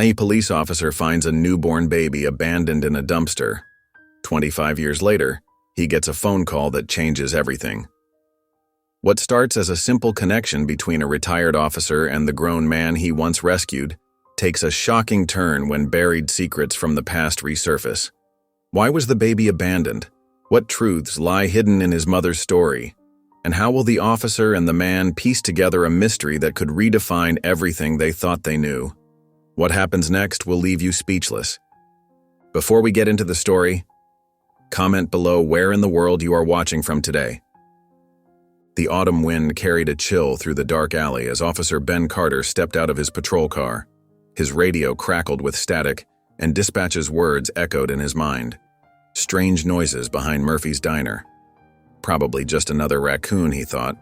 A police officer finds a newborn baby abandoned in a dumpster. 25 years later, he gets a phone call that changes everything. What starts as a simple connection between a retired officer and the grown man he once rescued takes a shocking turn when buried secrets from the past resurface. Why was the baby abandoned? What truths lie hidden in his mother's story? And how will the officer and the man piece together a mystery that could redefine everything they thought they knew? What happens next will leave you speechless. Before we get into the story, comment below where in the world you are watching from today. The autumn wind carried a chill through the dark alley as Officer Ben Carter stepped out of his patrol car. His radio crackled with static, and dispatch's words echoed in his mind. Strange noises behind Murphy's Diner. Probably just another raccoon, he thought,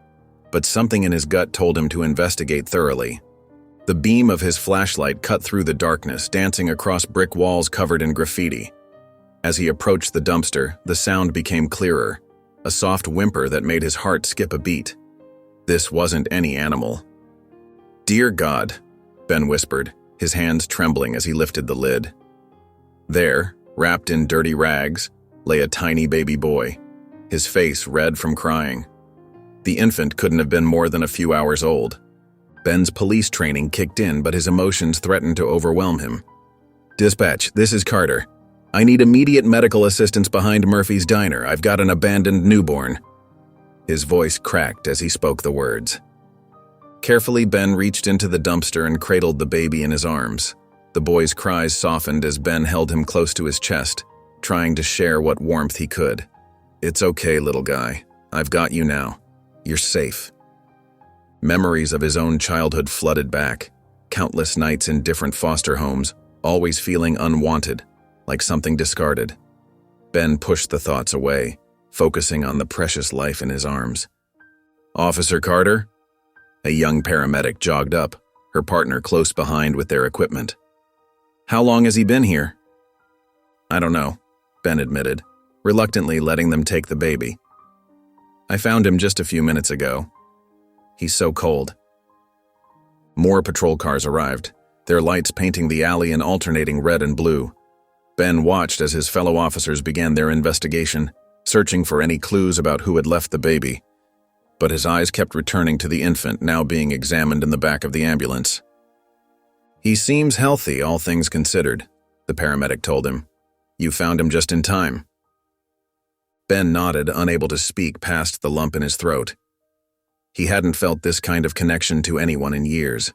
but something in his gut told him to investigate thoroughly. The beam of his flashlight cut through the darkness, dancing across brick walls covered in graffiti. As he approached the dumpster, the sound became clearer, a soft whimper that made his heart skip a beat. This wasn't any animal. "Dear God," Ben whispered, his hands trembling as he lifted the lid. There, wrapped in dirty rags, lay a tiny baby boy, his face red from crying. The infant couldn't have been more than a few hours old. Ben's police training kicked in, but his emotions threatened to overwhelm him. "Dispatch, this is Carter. I need immediate medical assistance behind Murphy's Diner. I've got an abandoned newborn." His voice cracked as he spoke the words. Carefully, Ben reached into the dumpster and cradled the baby in his arms. The boy's cries softened as Ben held him close to his chest, trying to share what warmth he could. "It's okay, little guy. I've got you now. You're safe." Memories of his own childhood flooded back, countless nights in different foster homes, always feeling unwanted, like something discarded. Ben pushed the thoughts away, focusing on the precious life in his arms. "Officer Carter?" A young paramedic jogged up, her partner close behind with their equipment. "How long has he been here?" "I don't know," Ben admitted, reluctantly letting them take the baby. "I found him just a few minutes ago. He's so cold." More patrol cars arrived, their lights painting the alley in alternating red and blue. Ben watched as his fellow officers began their investigation, searching for any clues about who had left the baby. But his eyes kept returning to the infant now being examined in the back of the ambulance. "He seems healthy, all things considered," the paramedic told him. "You found him just in time." Ben nodded, unable to speak past the lump in his throat. He hadn't felt this kind of connection to anyone in years.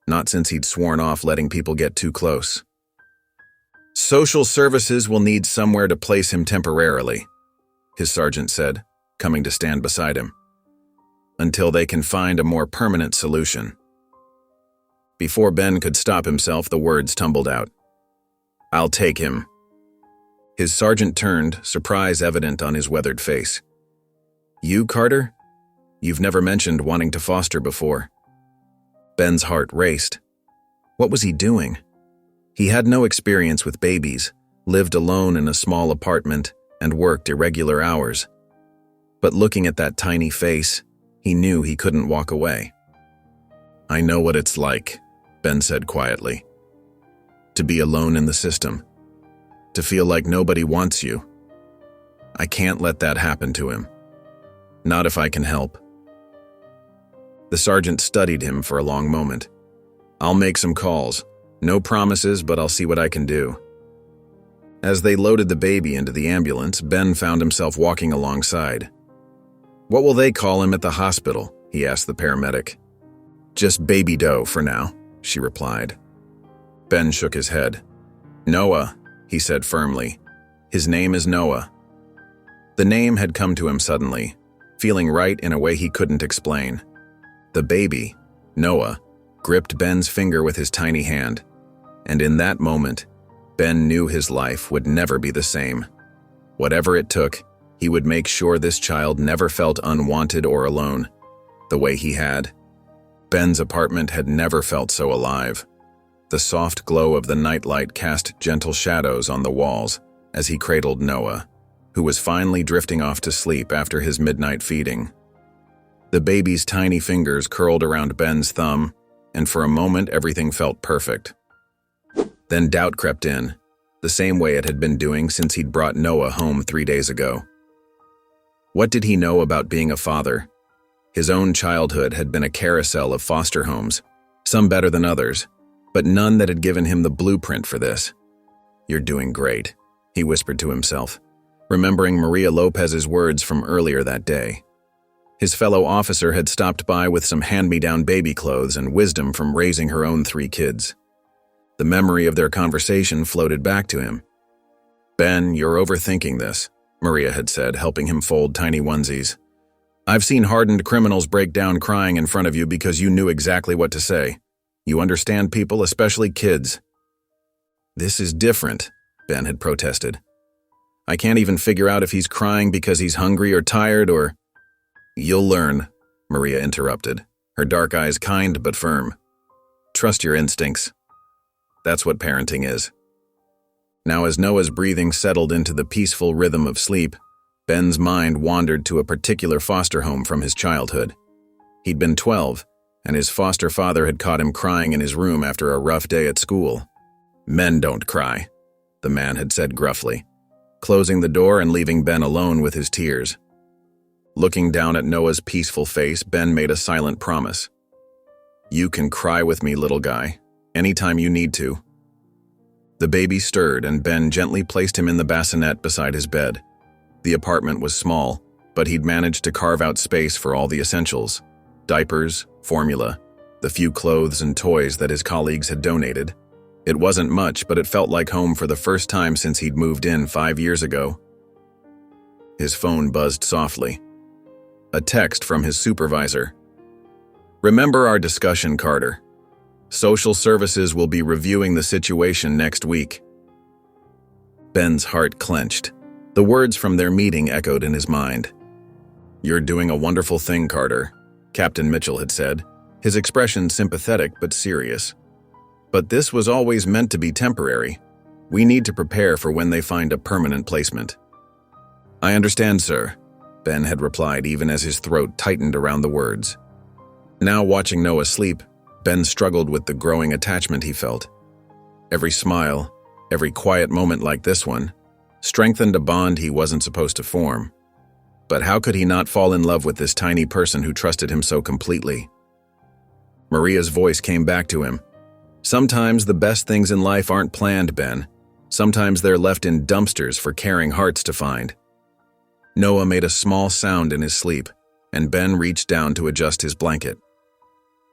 Not since he'd sworn off letting people get too close. "Social services will need somewhere to place him temporarily," his sergeant said, coming to stand beside him, "until they can find a more permanent solution." Before Ben could stop himself, the words tumbled out. "I'll take him." His sergeant turned, surprise evident on his weathered face. "You, Carter? You've never mentioned wanting to foster before." Ben's heart raced. What was he doing? He had no experience with babies, lived alone in a small apartment, and worked irregular hours. But looking at that tiny face, he knew he couldn't walk away. "I know what it's like," Ben said quietly. "To be alone in the system. To feel like nobody wants you. I can't let that happen to him. Not if I can help." The sergeant studied him for a long moment. "I'll make some calls. No promises, but I'll see what I can do." As they loaded the baby into the ambulance, Ben found himself walking alongside. "What will they call him at the hospital?" he asked the paramedic. "Just Baby Doe for now," she replied. Ben shook his head. "Noah," he said firmly. "His name is Noah." The name had come to him suddenly, feeling right in a way he couldn't explain. The baby, Noah, gripped Ben's finger with his tiny hand, and in that moment, Ben knew his life would never be the same. Whatever it took, he would make sure this child never felt unwanted or alone, the way he had. Ben's apartment had never felt so alive. The soft glow of the nightlight cast gentle shadows on the walls as he cradled Noah, who was finally drifting off to sleep after his midnight feeding. The baby's tiny fingers curled around Ben's thumb, and for a moment everything felt perfect. Then doubt crept in, the same way it had been doing since he'd brought Noah home 3 days ago. What did he know about being a father? His own childhood had been a carousel of foster homes, some better than others, but none that had given him the blueprint for this. "You're doing great," he whispered to himself, remembering Maria Lopez's words from earlier that day. His fellow officer had stopped by with some hand-me-down baby clothes and wisdom from raising her own 3 kids. The memory of their conversation floated back to him. "Ben, you're overthinking this," Maria had said, helping him fold tiny onesies. "I've seen hardened criminals break down crying in front of you because you knew exactly what to say. You understand people, especially kids." "This is different," Ben had protested. "I can't even figure out if he's crying because he's hungry or tired or—" "You'll learn," Maria interrupted, her dark eyes kind but firm. "Trust your instincts. That's what parenting is." Now, as Noah's breathing settled into the peaceful rhythm of sleep, Ben's mind wandered to a particular foster home from his childhood. He'd been 12, and his foster father had caught him crying in his room after a rough day at school. "Men don't cry," the man had said gruffly, closing the door and leaving Ben alone with his tears. Looking down at Noah's peaceful face, Ben made a silent promise. "You can cry with me, little guy, anytime you need to." The baby stirred, and Ben gently placed him in the bassinet beside his bed. The apartment was small, but he'd managed to carve out space for all the essentials: diapers, formula, the few clothes and toys that his colleagues had donated. It wasn't much, but it felt like home for the first time since he'd moved in 5 years ago. His phone buzzed softly. A text from his supervisor. "Remember our discussion, Carter. Social services will be reviewing the situation next week." Ben's heart clenched. The words from their meeting echoed in his mind. "You're doing a wonderful thing, Carter," Captain Mitchell had said, his expression sympathetic but serious. "But this was always meant to be temporary. We need to prepare for when they find a permanent placement." "I understand, sir," Ben had replied, even as his throat tightened around the words. Now, watching Noah sleep, Ben struggled with the growing attachment he felt. Every smile, every quiet moment like this one, strengthened a bond he wasn't supposed to form. But how could he not fall in love with this tiny person who trusted him so completely? Maria's voice came back to him. "Sometimes the best things in life aren't planned, Ben. Sometimes they're left in dumpsters for caring hearts to find." Noah made a small sound in his sleep, and Ben reached down to adjust his blanket.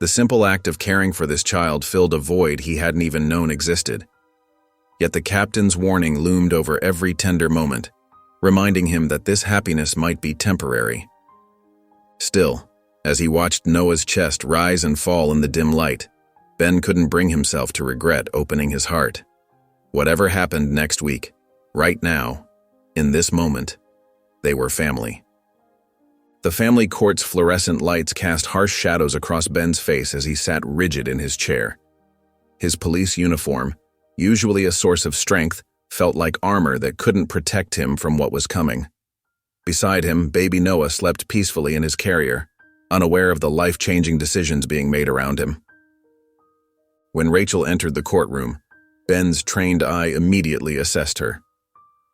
The simple act of caring for this child filled a void he hadn't even known existed. Yet the captain's warning loomed over every tender moment, reminding him that this happiness might be temporary. Still, as he watched Noah's chest rise and fall in the dim light, Ben couldn't bring himself to regret opening his heart. Whatever happened next week, right now, in this moment, they were family. The family court's fluorescent lights cast harsh shadows across Ben's face as he sat rigid in his chair. His police uniform, usually a source of strength, felt like armor that couldn't protect him from what was coming. Beside him, baby Noah slept peacefully in his carrier, unaware of the life-changing decisions being made around him. When Rachel entered the courtroom, Ben's trained eye immediately assessed her.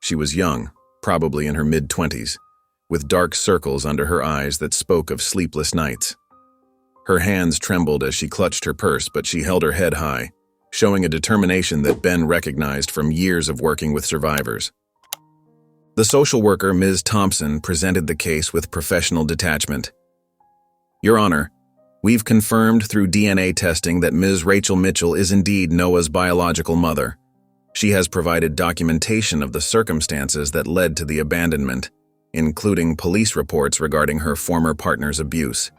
She was young, probably in her mid-20s, with dark circles under her eyes that spoke of sleepless nights. Her hands trembled as she clutched her purse, but she held her head high, showing a determination that Ben recognized from years of working with survivors. The social worker, Ms. Thompson, presented the case with professional detachment. "Your Honor, we've confirmed through DNA testing that Ms. Rachel Mitchell is indeed Noah's biological mother. She has provided documentation of the circumstances that led to the abandonment, including police reports regarding her former partner's abuse."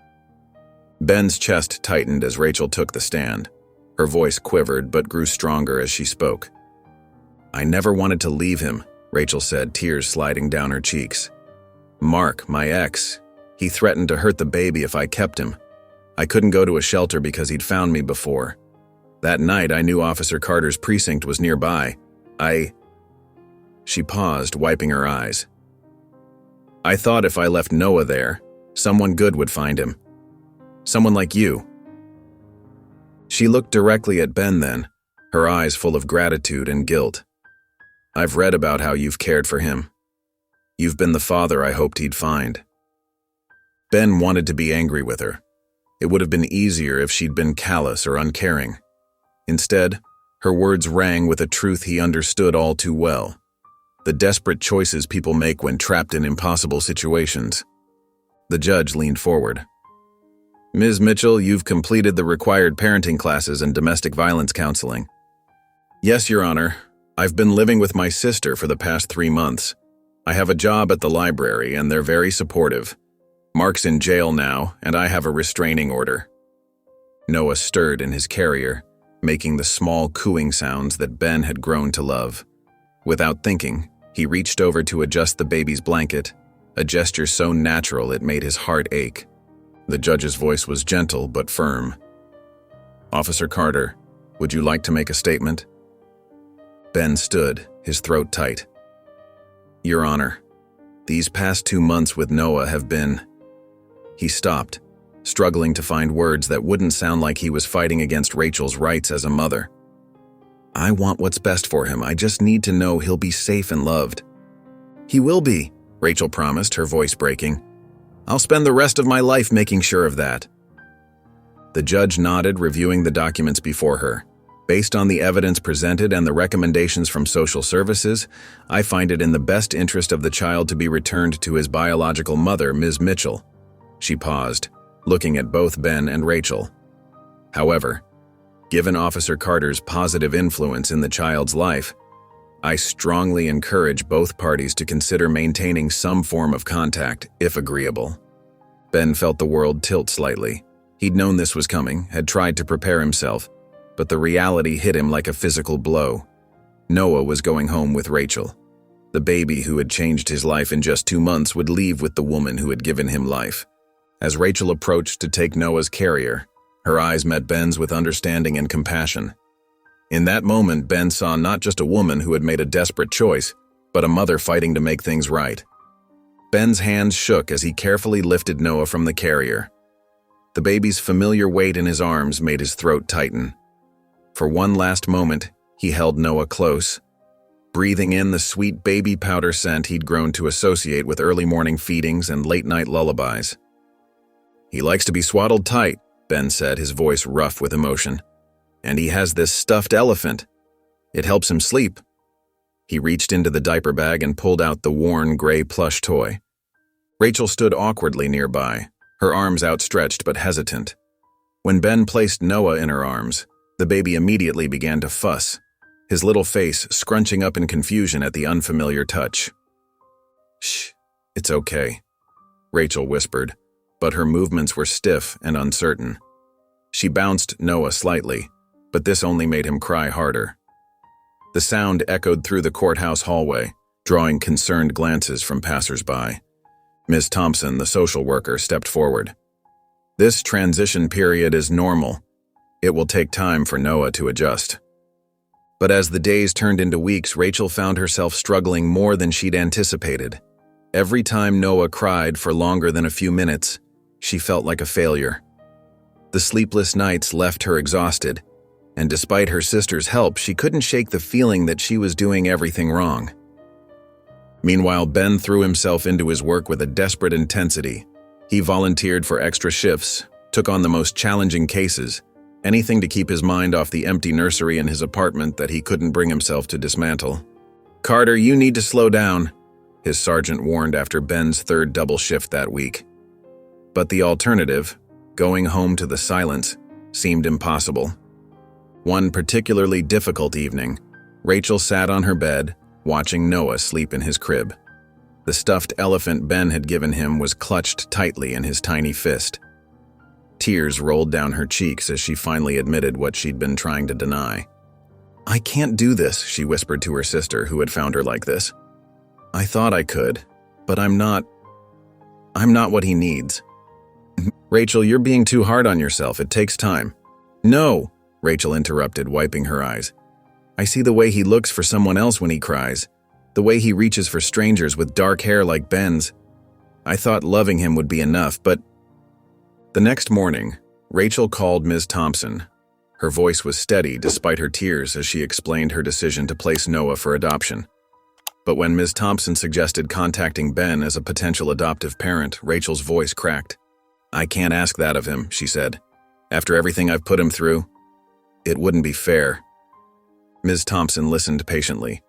Ben's chest tightened as Rachel took the stand. Her voice quivered but grew stronger as she spoke. "I never wanted to leave him," Rachel said, tears sliding down her cheeks. "Mark, my ex, he threatened to hurt the baby if I kept him. I couldn't go to a shelter because he'd found me before. That night, I knew Officer Carter's precinct was nearby. She paused, wiping her eyes. "I thought if I left Noah there, someone good would find him. Someone like you." She looked directly at Ben then, her eyes full of gratitude and guilt. "I've read about how you've cared for him. You've been the father I hoped he'd find." Ben wanted to be angry with her. It would have been easier if she'd been callous or uncaring. Instead, her words rang with a truth he understood all too well: the desperate choices people make when trapped in impossible situations. The judge leaned forward. "Ms. Mitchell, you've completed the required parenting classes and domestic violence counseling." "Yes, Your Honor. I've been living with my sister for the past 3 months. I have a job at the library, and they're very supportive. Mark's in jail now, and I have a restraining order." Noah stirred in his carrier, making the small cooing sounds that Ben had grown to love. Without thinking, he reached over to adjust the baby's blanket, a gesture so natural it made his heart ache. The judge's voice was gentle but firm. "Officer Carter, would you like to make a statement?" Ben stood, his throat tight. "Your Honor, these past 2 months with Noah have been—" He stopped, struggling to find words that wouldn't sound like he was fighting against Rachel's rights as a mother. "I want what's best for him. I just need to know he'll be safe and loved." "He will be," Rachel promised, her voice breaking. "I'll spend the rest of my life making sure of that." The judge nodded, reviewing the documents before her. "Based on the evidence presented and the recommendations from social services, I find it in the best interest of the child to be returned to his biological mother, Ms. Mitchell." She paused, looking at both Ben and Rachel. "However, given Officer Carter's positive influence in the child's life, I strongly encourage both parties to consider maintaining some form of contact, if agreeable." Ben felt the world tilt slightly. He'd known this was coming, had tried to prepare himself, but the reality hit him like a physical blow. Noah was going home with Rachel. The baby who had changed his life in just 2 months would leave with the woman who had given him life. As Rachel approached to take Noah's carrier, her eyes met Ben's with understanding and compassion. In that moment, Ben saw not just a woman who had made a desperate choice, but a mother fighting to make things right. Ben's hands shook as he carefully lifted Noah from the carrier. The baby's familiar weight in his arms made his throat tighten. For one last moment, he held Noah close, breathing in the sweet baby powder scent he'd grown to associate with early morning feedings and late-night lullabies. "He likes to be swaddled tight," Ben said, his voice rough with emotion. "And he has this stuffed elephant. It helps him sleep." He reached into the diaper bag and pulled out the worn gray plush toy. Rachel stood awkwardly nearby, her arms outstretched but hesitant. When Ben placed Noah in her arms, the baby immediately began to fuss, his little face scrunching up in confusion at the unfamiliar touch. "Shh, it's okay," Rachel whispered, but her movements were stiff and uncertain. She bounced Noah slightly, but this only made him cry harder. The sound echoed through the courthouse hallway, drawing concerned glances from passers-by. Ms. Thompson, the social worker, stepped forward. "This transition period is normal. It will take time for Noah to adjust." But as the days turned into weeks, Rachel found herself struggling more than she'd anticipated. Every time Noah cried for longer than a few minutes, she felt like a failure. The sleepless nights left her exhausted, and despite her sister's help, she couldn't shake the feeling that she was doing everything wrong. Meanwhile, Ben threw himself into his work with a desperate intensity. He volunteered for extra shifts, took on the most challenging cases, anything to keep his mind off the empty nursery in his apartment that he couldn't bring himself to dismantle. "Carter, you need to slow down," his sergeant warned after Ben's third double shift that week. But the alternative, going home to the silence, seemed impossible. One particularly difficult evening, Rachel sat on her bed, watching Noah sleep in his crib. The stuffed elephant Ben had given him was clutched tightly in his tiny fist. Tears rolled down her cheeks as she finally admitted what she'd been trying to deny. "I can't do this," she whispered to her sister, who had found her like this. "I thought I could, but I'm not what he needs." "Rachel, you're being too hard on yourself. It takes time." "No," Rachel interrupted, wiping her eyes. "I see the way he looks for someone else when he cries, the way he reaches for strangers with dark hair like Ben's. I thought loving him would be enough, but..." The next morning, Rachel called Ms. Thompson. Her voice was steady despite her tears as she explained her decision to place Noah for adoption. But when Ms. Thompson suggested contacting Ben as a potential adoptive parent, Rachel's voice cracked. "I can't ask that of him," she said. "After everything I've put him through, it wouldn't be fair." Ms. Thompson listened patiently.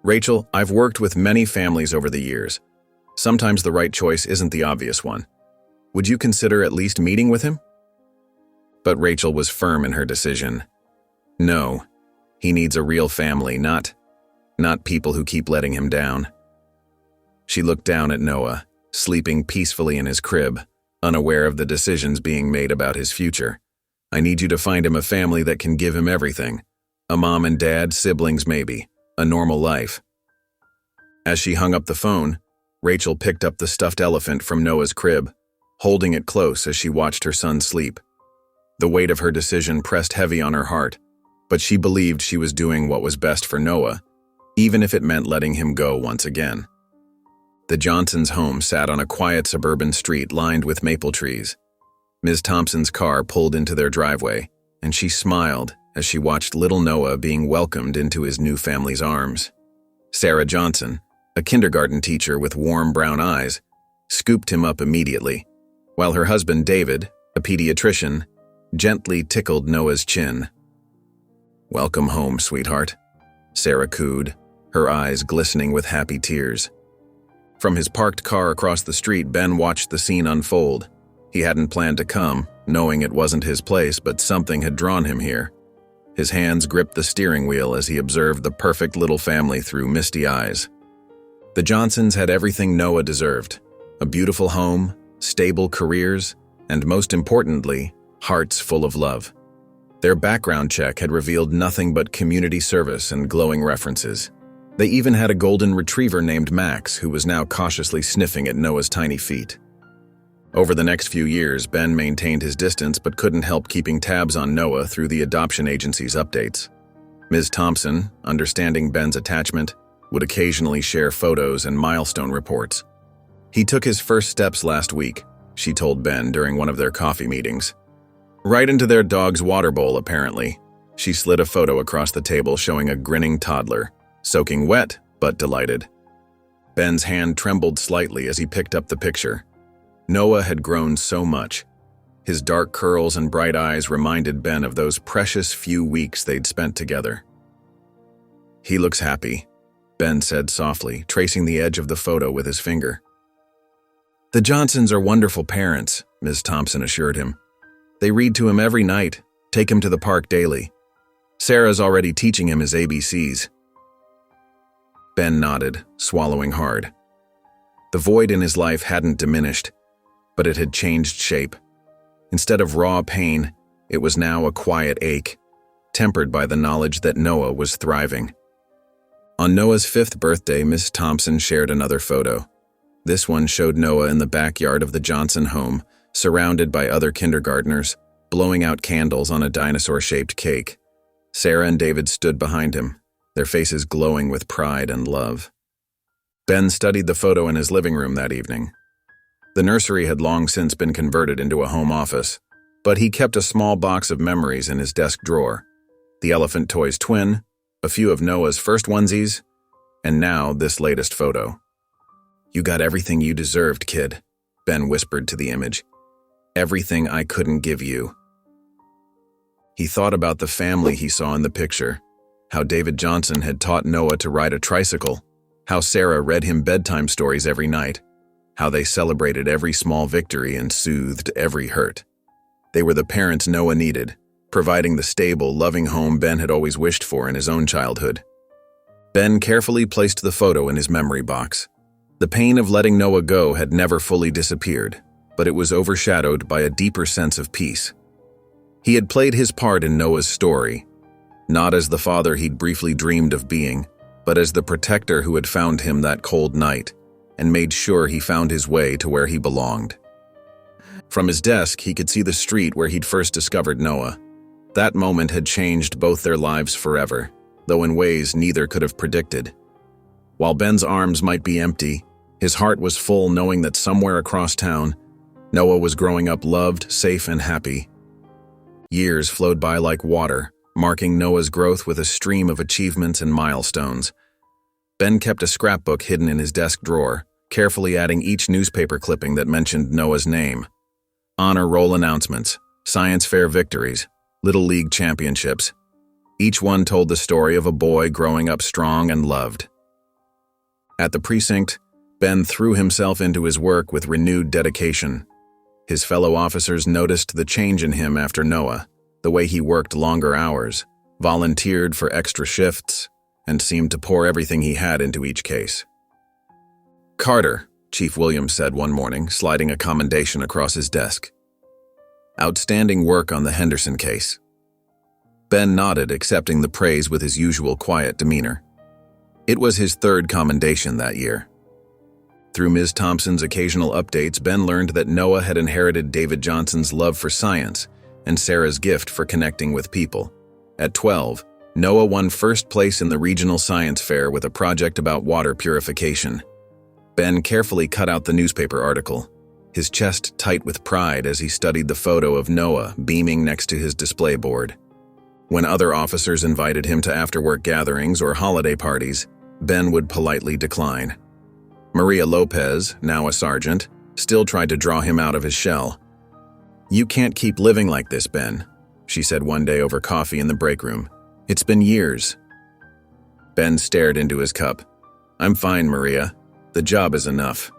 "Rachel, I've worked with many families over the years. Sometimes the right choice isn't the obvious one. Would you consider at least meeting with him?" But Rachel was firm in her decision. No, he needs a real family, not people who keep letting him down. She looked down at Noah, sleeping peacefully in his crib, unaware of the decisions being made about his future. "I need you to find him a family that can give him everything. A mom and dad, siblings maybe, a normal life." As she hung up the phone, Rachel picked up the stuffed elephant from Noah's crib, holding it close as she watched her son sleep. The weight of her decision pressed heavy on her heart, but she believed she was doing what was best for Noah, even if it meant letting him go once again. The Johnsons' home sat on a quiet suburban street lined with maple trees. Ms. Thompson's car pulled into their driveway, and she smiled as she watched little Noah being welcomed into his new family's arms. Sarah Johnson, a kindergarten teacher with warm brown eyes, scooped him up immediately, while her husband David, a pediatrician, gently tickled Noah's chin. "Welcome home, sweetheart," Sarah cooed, her eyes glistening with happy tears. From his parked car across the street, Ben watched the scene unfold. He hadn't planned to come, knowing it wasn't his place, but something had drawn him here. His hands gripped the steering wheel as he observed the perfect little family through misty eyes. The Johnsons had everything Noah deserved: a beautiful home, stable careers, and most importantly, hearts full of love. Their background check had revealed nothing but community service and glowing references. They even had a golden retriever named Max, who was now cautiously sniffing at Noah's tiny feet. Over the next few years, Ben maintained his distance but couldn't help keeping tabs on Noah through the adoption agency's updates. Ms. Thompson, understanding Ben's attachment, would occasionally share photos and milestone reports. "He took his first steps last week," she told Ben during one of their coffee meetings. "Right into their dog's water bowl, apparently." She slid a photo across the table showing a grinning toddler, soaking wet but delighted. Ben's hand trembled slightly as he picked up the picture. Noah had grown so much. His dark curls and bright eyes reminded Ben of those precious few weeks they'd spent together. "He looks happy," Ben said softly, tracing the edge of the photo with his finger. "The Johnsons are wonderful parents," Ms. Thompson assured him. "They read to him every night, take him to the park daily. Sarah's already teaching him his ABCs." Ben nodded, swallowing hard. The void in his life hadn't diminished, but it had changed shape. Instead of raw pain, it was now a quiet ache, tempered by the knowledge that Noah was thriving. On Noah's 5th birthday, Ms. Thompson shared another photo. This one showed Noah in the backyard of the Johnson home, surrounded by other kindergartners, blowing out candles on a dinosaur-shaped cake. Sarah and David stood behind him, their faces glowing with pride and love. Ben studied the photo in his living room that evening. The nursery had long since been converted into a home office, but he kept a small box of memories in his desk drawer. The elephant toy's twin, a few of Noah's first onesies, and now this latest photo. "You got everything you deserved, kid," Ben whispered to the image. "Everything I couldn't give you." He thought about the family he saw in the picture, how David Johnson had taught Noah to ride a tricycle, how Sarah read him bedtime stories every night, how they celebrated every small victory and soothed every hurt. They were the parents Noah needed, providing the stable, loving home Ben had always wished for in his own childhood. Ben carefully placed the photo in his memory box. The pain of letting Noah go had never fully disappeared, but it was overshadowed by a deeper sense of peace. He had played his part in Noah's story, not as the father he'd briefly dreamed of being, but as the protector who had found him that cold night and made sure he found his way to where he belonged. From his desk, he could see the street where he'd first discovered Noah. That moment had changed both their lives forever, though in ways neither could have predicted. While Ben's arms might be empty, his heart was full knowing that somewhere across town, Noah was growing up loved, safe, and happy. Years flowed by like water, marking Noah's growth with a stream of achievements and milestones. Ben kept a scrapbook hidden in his desk drawer, carefully adding each newspaper clipping that mentioned Noah's name. Honor roll announcements, science fair victories, Little League championships. Each one told the story of a boy growing up strong and loved. At the precinct, Ben threw himself into his work with renewed dedication. His fellow officers noticed the change in him after Noah, the way he worked longer hours, volunteered for extra shifts, and seemed to pour everything he had into each case. "Carter," Chief Williams said one morning, sliding a commendation across his desk. "Outstanding work on the Henderson case." Ben nodded, accepting the praise with his usual quiet demeanor. It was his third commendation that year. Through Ms. Thompson's occasional updates, Ben learned that Noah had inherited David Johnson's love for science and Sarah's gift for connecting with people. At 12, Noah won first place in the regional science fair with a project about water purification. Ben carefully cut out the newspaper article, his chest tight with pride as he studied the photo of Noah beaming next to his display board. When other officers invited him to after-work gatherings or holiday parties, Ben would politely decline. Maria Lopez, now a sergeant, still tried to draw him out of his shell. "You can't keep living like this, Ben," she said one day over coffee in the break room. "It's been years." Ben stared into his cup. "I'm fine, Maria. The job is enough."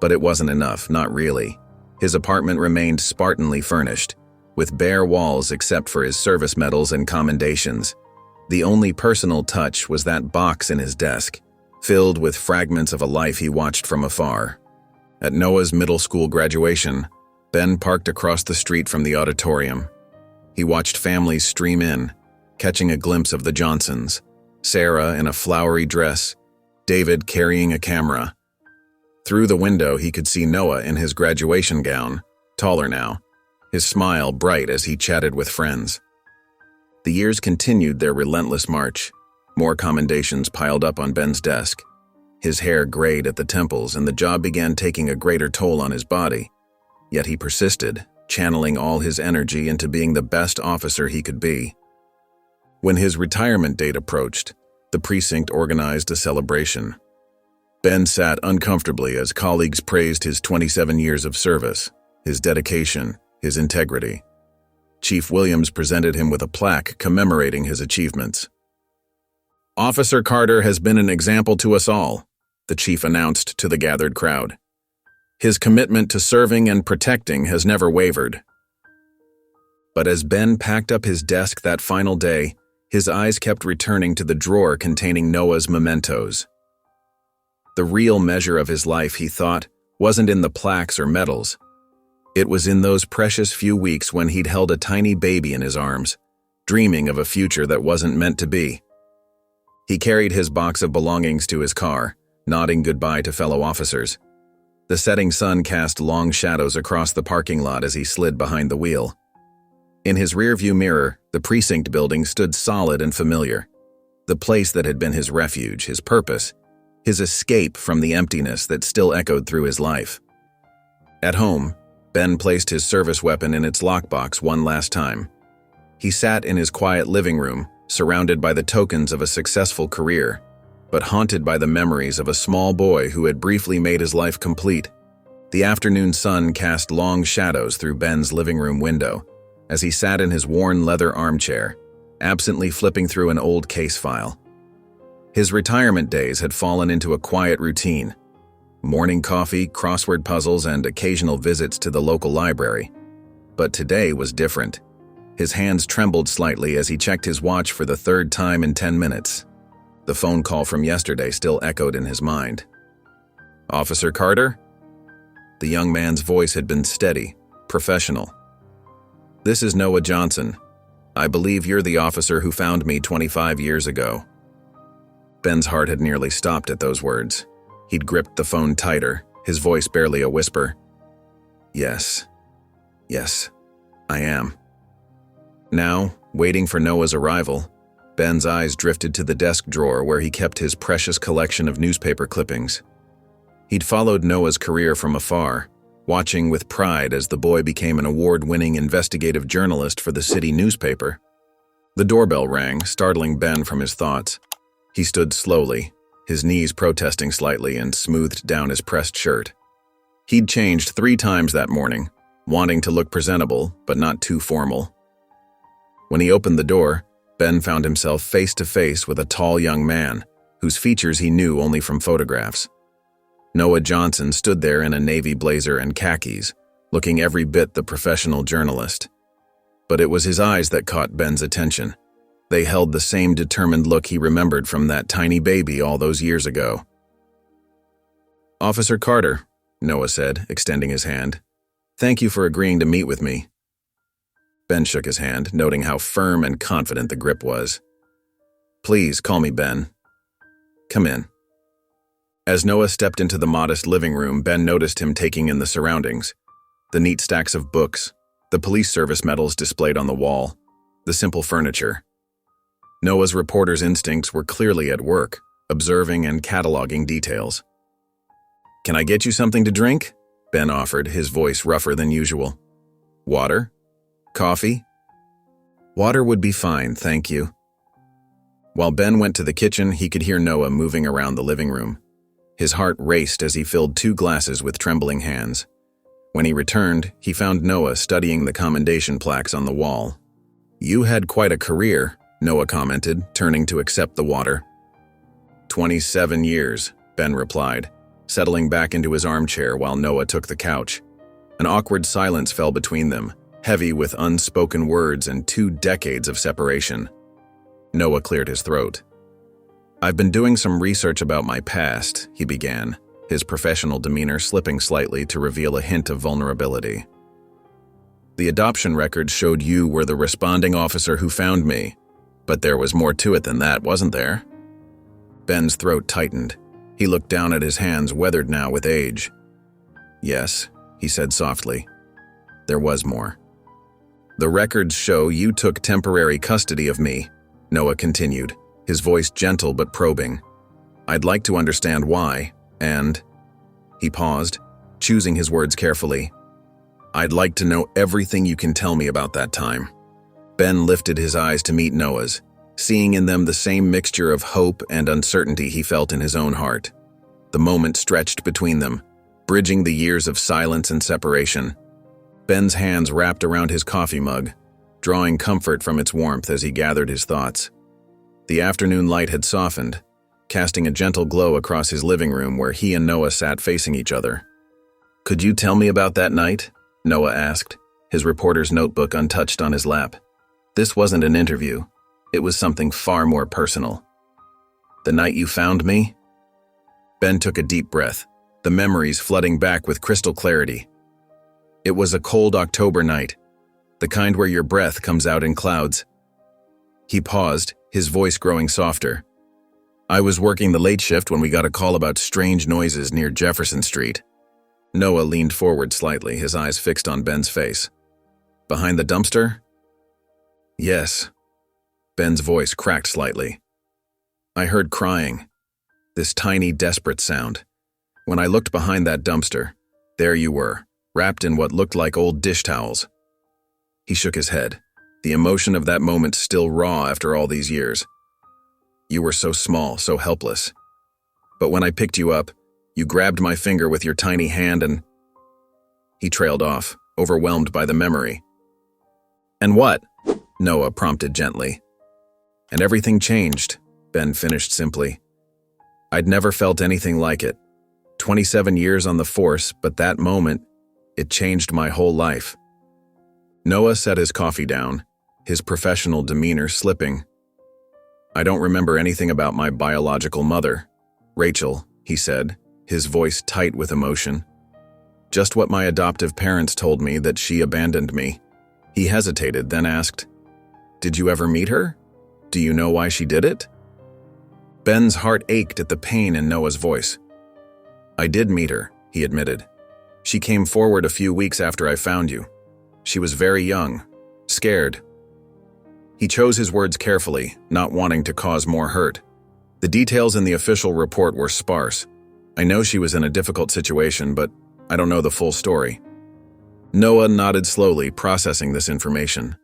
But it wasn't enough, not really. His apartment remained spartanly furnished, with bare walls except for his service medals and commendations. The only personal touch was that box in his desk, filled with fragments of a life he watched from afar. At Noah's middle school graduation, Ben parked across the street from the auditorium. He watched families stream in, catching a glimpse of the Johnsons, Sarah in a flowery dress, David carrying a camera. Through the window, he could see Noah in his graduation gown, taller now, his smile bright as he chatted with friends. The years continued their relentless march. More commendations piled up on Ben's desk. His hair grayed at the temples, and the job began taking a greater toll on his body. Yet he persisted, channeling all his energy into being the best officer he could be. When his retirement date approached, the precinct organized a celebration. Ben sat uncomfortably as colleagues praised his 27 years of service, his dedication, his integrity. Chief Williams presented him with a plaque commemorating his achievements. "Officer Carter has been an example to us all," the chief announced to the gathered crowd. "His commitment to serving and protecting has never wavered." But as Ben packed up his desk that final day, his eyes kept returning to the drawer containing Noah's mementos. The real measure of his life, he thought, wasn't in the plaques or medals. It was in those precious few weeks when he'd held a tiny baby in his arms, dreaming of a future that wasn't meant to be. He carried his box of belongings to his car, nodding goodbye to fellow officers. The setting sun cast long shadows across the parking lot as he slid behind the wheel. In his rearview mirror, the precinct building stood solid and familiar. The place that had been his refuge, his purpose, his escape from the emptiness that still echoed through his life. At home, Ben placed his service weapon in its lockbox one last time. He sat in his quiet living room, surrounded by the tokens of a successful career, but haunted by the memories of a small boy who had briefly made his life complete. The afternoon sun cast long shadows through Ben's living room window as he sat in his worn leather armchair, absently flipping through an old case file. His retirement days had fallen into a quiet routine: morning coffee, crossword puzzles, and occasional visits to the local library. But today was different. His hands trembled slightly as he checked his watch for the third time in 10 minutes. The phone call from yesterday still echoed in his mind. "Officer Carter?" The young man's voice had been steady, professional. "This is Noah Johnson. I believe you're the officer who found me 25 years ago." Ben's heart had nearly stopped at those words. He'd gripped the phone tighter, his voice barely a whisper. Yes, I am." Now, waiting for Noah's arrival, Ben's eyes drifted to the desk drawer where he kept his precious collection of newspaper clippings. He'd followed Noah's career from afar, watching with pride as the boy became an award-winning investigative journalist for the city newspaper. The doorbell rang, startling Ben from his thoughts. He stood slowly, his knees protesting slightly, and smoothed down his pressed shirt. He'd changed 3 times that morning, wanting to look presentable, but not too formal. When he opened the door, Ben found himself face to face with a tall young man, whose features he knew only from photographs. Noah Johnson stood there in a navy blazer and khakis, looking every bit the professional journalist. But it was his eyes that caught Ben's attention. They held the same determined look he remembered from that tiny baby all those years ago. "Officer Carter," Noah said, extending his hand. "Thank you for agreeing to meet with me." Ben shook his hand, noting how firm and confident the grip was. "Please call me Ben. Come in." As Noah stepped into the modest living room, Ben noticed him taking in the surroundings. The neat stacks of books, the police service medals displayed on the wall, the simple furniture. Noah's reporter's instincts were clearly at work, observing and cataloging details. "Can I get you something to drink?" Ben offered, his voice rougher than usual. "Water? Coffee?" "Water would be fine, thank you." While Ben went to the kitchen, he could hear Noah moving around the living room. His heart raced as he filled 2 glasses with trembling hands. When he returned, he found Noah studying the commendation plaques on the wall. "You had quite a career," Noah commented, turning to accept the water. 27 years, Ben replied, settling back into his armchair while Noah took the couch. An awkward silence fell between them, heavy with unspoken words and 2 decades of separation. Noah cleared his throat. "I've been doing some research about my past," he began, his professional demeanor slipping slightly to reveal a hint of vulnerability. "The adoption records showed you were the responding officer who found me, but there was more to it than that, wasn't there?" Ben's throat tightened. He looked down at his hands, weathered now with age. "Yes," he said softly. "There was more. The records show you took temporary custody of me," Noah continued, his voice gentle but probing. "I'd like to understand why, and—" He paused, choosing his words carefully. "I'd like to know everything you can tell me about that time." Ben lifted his eyes to meet Noah's, seeing in them the same mixture of hope and uncertainty he felt in his own heart. The moment stretched between them, bridging the years of silence and separation. Ben's hands wrapped around his coffee mug, drawing comfort from its warmth as he gathered his thoughts. The afternoon light had softened, casting a gentle glow across his living room where he and Noah sat facing each other. "Could you tell me about that night?" Noah asked, his reporter's notebook untouched on his lap. This wasn't an interview. It was something far more personal. "The night you found me?" Ben took a deep breath, the memories flooding back with crystal clarity. "It was a cold October night, the kind where your breath comes out in clouds." He paused, his voice growing softer. "I was working the late shift when we got a call about strange noises near Jefferson Street." Noah leaned forward slightly, his eyes fixed on Ben's face. "Behind the dumpster?" "Yes." Ben's voice cracked slightly. "I heard crying, this tiny, desperate sound. When I looked behind that dumpster, there you were, wrapped in what looked like old dish towels." He shook his head, the emotion of that moment still raw after all these years. "You were so small, so helpless. But when I picked you up, you grabbed my finger with your tiny hand and—" He trailed off, overwhelmed by the memory. "And what?" Noah prompted gently. "And everything changed," Ben finished simply. "I'd never felt anything like it. 27 years on the force, but that moment, it changed my whole life." Noah set his coffee down, his professional demeanor slipping. "I don't remember anything about my biological mother, Rachel," he said, his voice tight with emotion. "Just what my adoptive parents told me, that she abandoned me." He hesitated, then asked, "Did you ever meet her? Do you know why she did it?" Ben's heart ached at the pain in Noah's voice. "I did meet her," he admitted. "She came forward a few weeks after I found you. She was very young, scared." He chose his words carefully, not wanting to cause more hurt. "The details in the official report were sparse. I know she was in a difficult situation, but I don't know the full story." Noah nodded slowly, processing this information.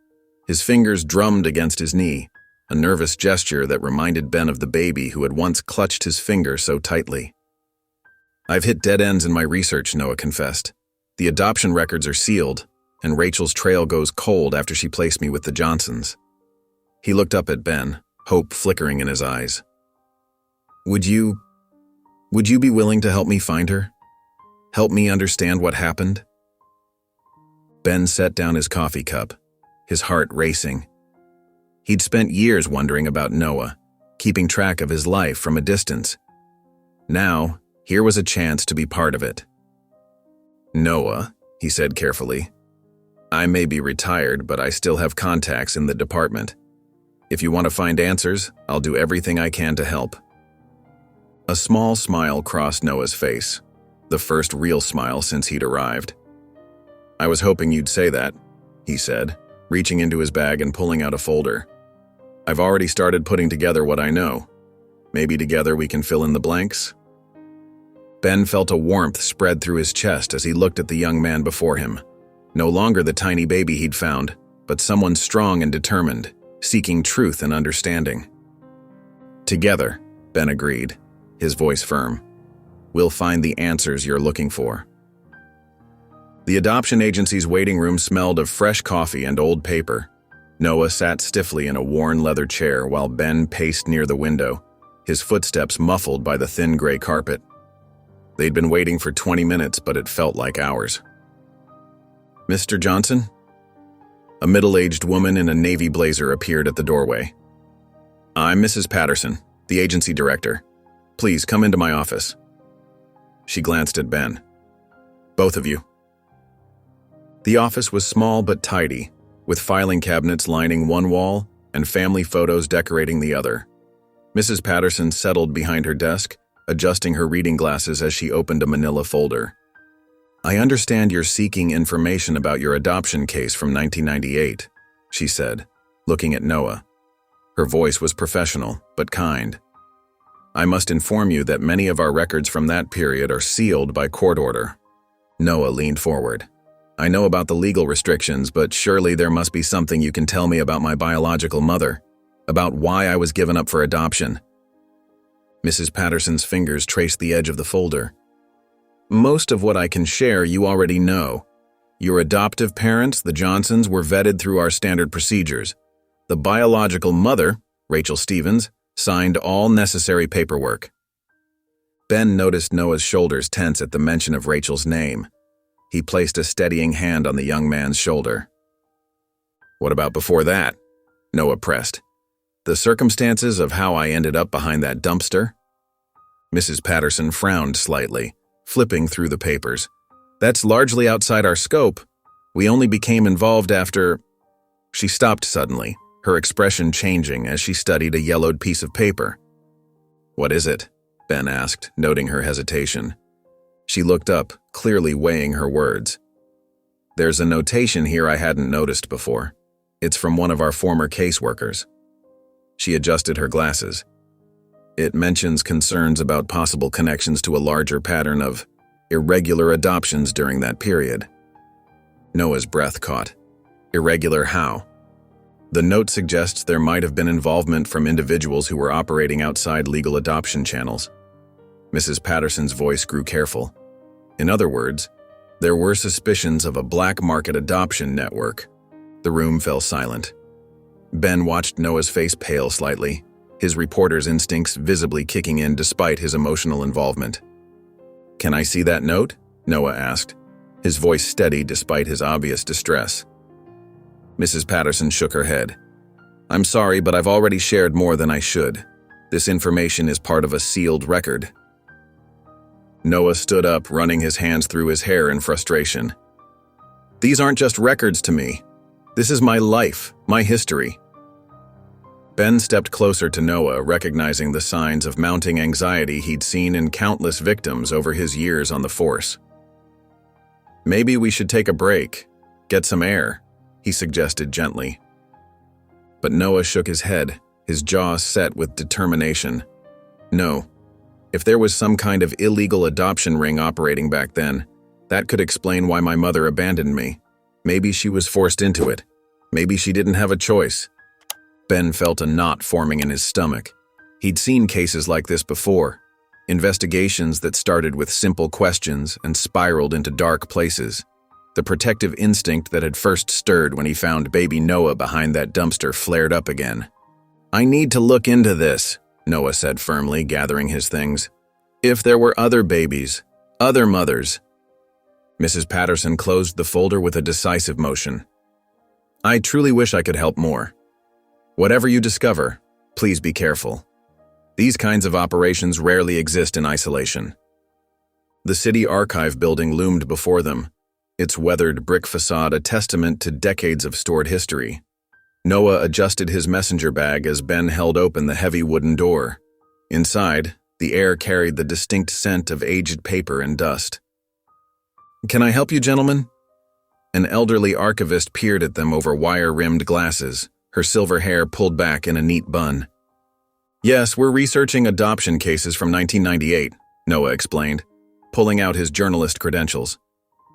His fingers drummed against his knee, a nervous gesture that reminded Ben of the baby who had once clutched his finger so tightly. "I've hit dead ends in my research," Noah confessed. "The adoption records are sealed, and Rachel's trail goes cold after she placed me with the Johnsons." He looked up at Ben, hope flickering in his eyes. Would you be willing to help me find her? Help me understand what happened?" Ben set down his coffee cup, his heart racing. He'd spent years wondering about Noah, keeping track of his life from a distance. Now, here was a chance to be part of it. "Noah," he said carefully, "I may be retired, but I still have contacts in the department. If you want to find answers, I'll do everything I can to help." A small smile crossed Noah's face, the first real smile since he'd arrived. "I was hoping you'd say that," he said, reaching into his bag and pulling out a folder. "I've already started putting together what I know. Maybe together we can fill in the blanks?" Ben felt a warmth spread through his chest as he looked at the young man before him. No longer the tiny baby he'd found, but someone strong and determined, seeking truth and understanding. "Together," Ben agreed, his voice firm. "We'll find the answers you're looking for." The adoption agency's waiting room smelled of fresh coffee and old paper. Noah sat stiffly in a worn leather chair while Ben paced near the window, his footsteps muffled by the thin gray carpet. They'd been waiting for 20 minutes, but it felt like hours. "Mr. Johnson?" A middle-aged woman in a navy blazer appeared at the doorway. "I'm Mrs. Patterson, the agency director. Please come into my office." She glanced at Ben. "Both of you." The office was small but tidy, with filing cabinets lining one wall and family photos decorating the other. Mrs. Patterson settled behind her desk, adjusting her reading glasses as she opened a manila folder. "I understand you're seeking information about your adoption case from 1998, she said, looking at Noah. Her voice was professional, but kind. "I must inform you that many of our records from that period are sealed by court order." Noah leaned forward. "I know about the legal restrictions, but surely there must be something you can tell me about my biological mother, about why I was given up for adoption." Mrs. Patterson's fingers traced the edge of the folder. "Most of what I can share you already know. Your adoptive parents, the Johnsons, were vetted through our standard procedures. The biological mother, Rachel Stevens, signed all necessary paperwork." Ben noticed Noah's shoulders tense at the mention of Rachel's name. He placed a steadying hand on the young man's shoulder. "What about before that?" Noah pressed. "The circumstances of how I ended up behind that dumpster?" Mrs. Patterson frowned slightly, flipping through the papers. "That's largely outside our scope. We only became involved after—" She stopped suddenly, her expression changing as she studied a yellowed piece of paper. "What is it?" Ben asked, noting her hesitation. She looked up, clearly weighing her words. "There's a notation here I hadn't noticed before. It's from one of our former caseworkers." She adjusted her glasses. "It mentions concerns about possible connections to a larger pattern of irregular adoptions during that period." Noah's breath caught. "Irregular how?" "The note suggests there might have been involvement from individuals who were operating outside legal adoption channels." Mrs. Patterson's voice grew careful. "In other words, there were suspicions of a black market adoption network." The room fell silent. Ben watched Noah's face pale slightly, his reporter's instincts visibly kicking in despite his emotional involvement. "Can I see that note?" Noah asked, his voice steady despite his obvious distress. Mrs. Patterson shook her head. "I'm sorry, but I've already shared more than I should. This information is part of a sealed record." Noah stood up, running his hands through his hair in frustration. "These aren't just records to me. This is my life, my history." Ben stepped closer to Noah, recognizing the signs of mounting anxiety he'd seen in countless victims over his years on the force. "Maybe we should take a break, get some air," he suggested gently. But Noah shook his head, his jaw set with determination. "No. If there was some kind of illegal adoption ring operating back then, That could explain why my mother abandoned me. Maybe she was forced into it. Maybe she didn't have a choice. Ben felt a knot forming in his stomach. He'd seen cases like this before. Investigations that started with simple questions and spiraled into dark places. The protective instinct that had first stirred when he found baby Noah behind that dumpster flared up again. "I need to look into this," Noah said firmly, gathering his things. "If there were other babies, other mothers." Mrs. Patterson closed the folder with a decisive motion. "I truly wish I could help more. Whatever you discover, please be careful. These kinds of operations rarely exist in isolation." The city archive building loomed before them, its weathered brick facade a testament to decades of stored history. Noah adjusted his messenger bag as Ben held open the heavy wooden door. Inside, the air carried the distinct scent of aged paper and dust. "Can I help you, gentlemen?" An elderly archivist peered at them over wire-rimmed glasses, her silver hair pulled back in a neat bun. "Yes, we're researching adoption cases from 1998, Noah explained, pulling out his journalist credentials.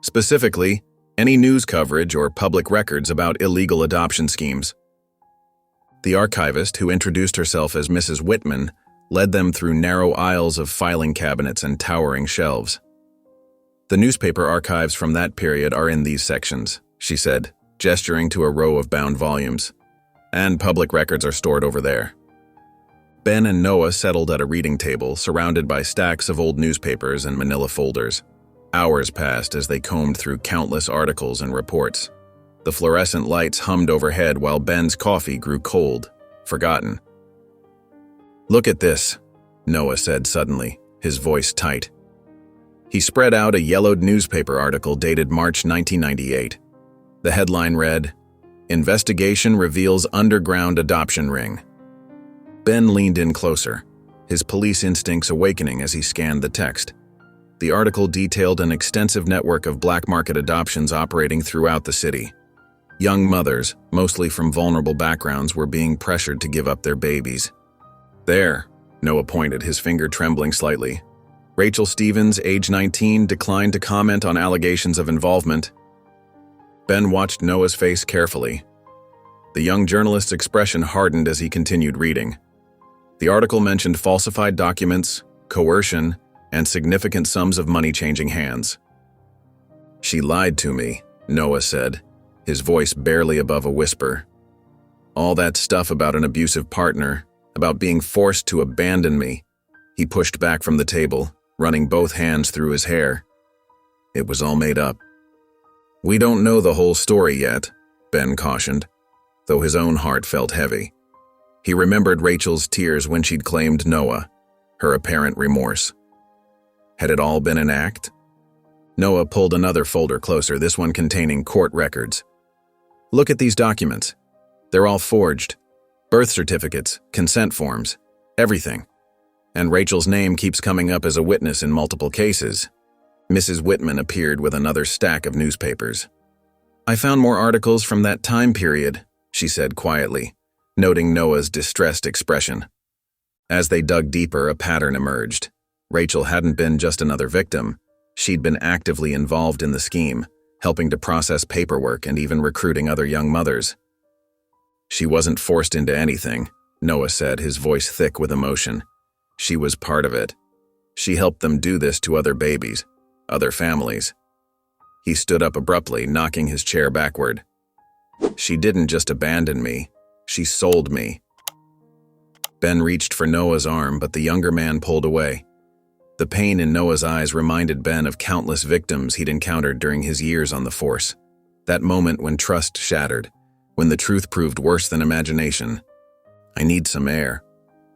"Specifically, any news coverage or public records about illegal adoption schemes." The archivist, who introduced herself as Mrs. Whitman, led them through narrow aisles of filing cabinets and towering shelves. "The newspaper archives from that period are in these sections," she said, gesturing to a row of bound volumes. "And public records are stored over there." Ben and Noah settled at a reading table, surrounded by stacks of old newspapers and manila folders. Hours passed as they combed through countless articles and reports. The fluorescent lights hummed overhead while Ben's coffee grew cold, forgotten. "Look at this," Noah said suddenly, his voice tight. He spread out a yellowed newspaper article dated March 1998. The headline read, "Investigation Reveals Underground Adoption Ring." Ben leaned in closer, his police instincts awakening as he scanned the text. The article detailed an extensive network of black market adoptions operating throughout the city. Young mothers, mostly from vulnerable backgrounds, were being pressured to give up their babies. "There," Noah pointed, his finger trembling slightly. "Rachel Stevens, age 19, declined to comment on allegations of involvement." Ben watched Noah's face carefully. The young journalist's expression hardened as he continued reading. The article mentioned falsified documents, coercion, and significant sums of money changing hands. "She lied to me," Noah said, his voice barely above a whisper. "All that stuff about an abusive partner, about being forced to abandon me." He pushed back from the table, running both hands through his hair. "It was all made up." "We don't know the whole story yet," Ben cautioned, though his own heart felt heavy. He remembered Rachel's tears when she'd claimed Noah, her apparent remorse. Had it all been an act? Noah pulled another folder closer, this one containing court records. "Look at these documents. They're all forged. Birth certificates, consent forms, everything. And Rachel's name keeps coming up as a witness in multiple cases." Mrs. Whitman appeared with another stack of newspapers. "I found more articles from that time period," she said quietly, noting Noah's distressed expression. As they dug deeper, a pattern emerged. Rachel hadn't been just another victim. She'd been actively involved in the scheme, helping to process paperwork and even recruiting other young mothers. "She wasn't forced into anything," Noah said, his voice thick with emotion. "She was part of it. She helped them do this to other babies, other families." He stood up abruptly, knocking his chair backward. "She didn't just abandon me. She sold me." Ben reached for Noah's arm, but the younger man pulled away. The pain in Noah's eyes reminded Ben of countless victims he'd encountered during his years on the force. That moment when trust shattered, when the truth proved worse than imagination. "I need some air,"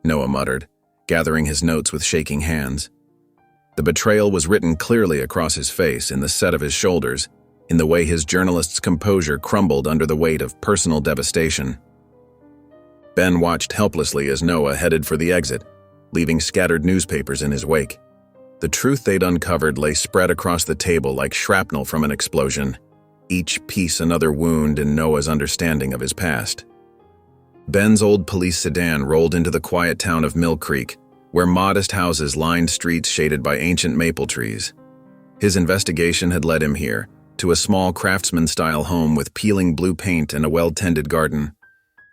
Noah muttered, gathering his notes with shaking hands. The betrayal was written clearly across his face, in the set of his shoulders, in the way his journalist's composure crumbled under the weight of personal devastation. Ben watched helplessly as Noah headed for the exit, leaving scattered newspapers in his wake. The truth they'd uncovered lay spread across the table like shrapnel from an explosion, each piece another wound in Noah's understanding of his past. Ben's old police sedan rolled into the quiet town of Mill Creek, where modest houses lined streets shaded by ancient maple trees. His investigation had led him here, to a small craftsman-style home with peeling blue paint and a well-tended garden.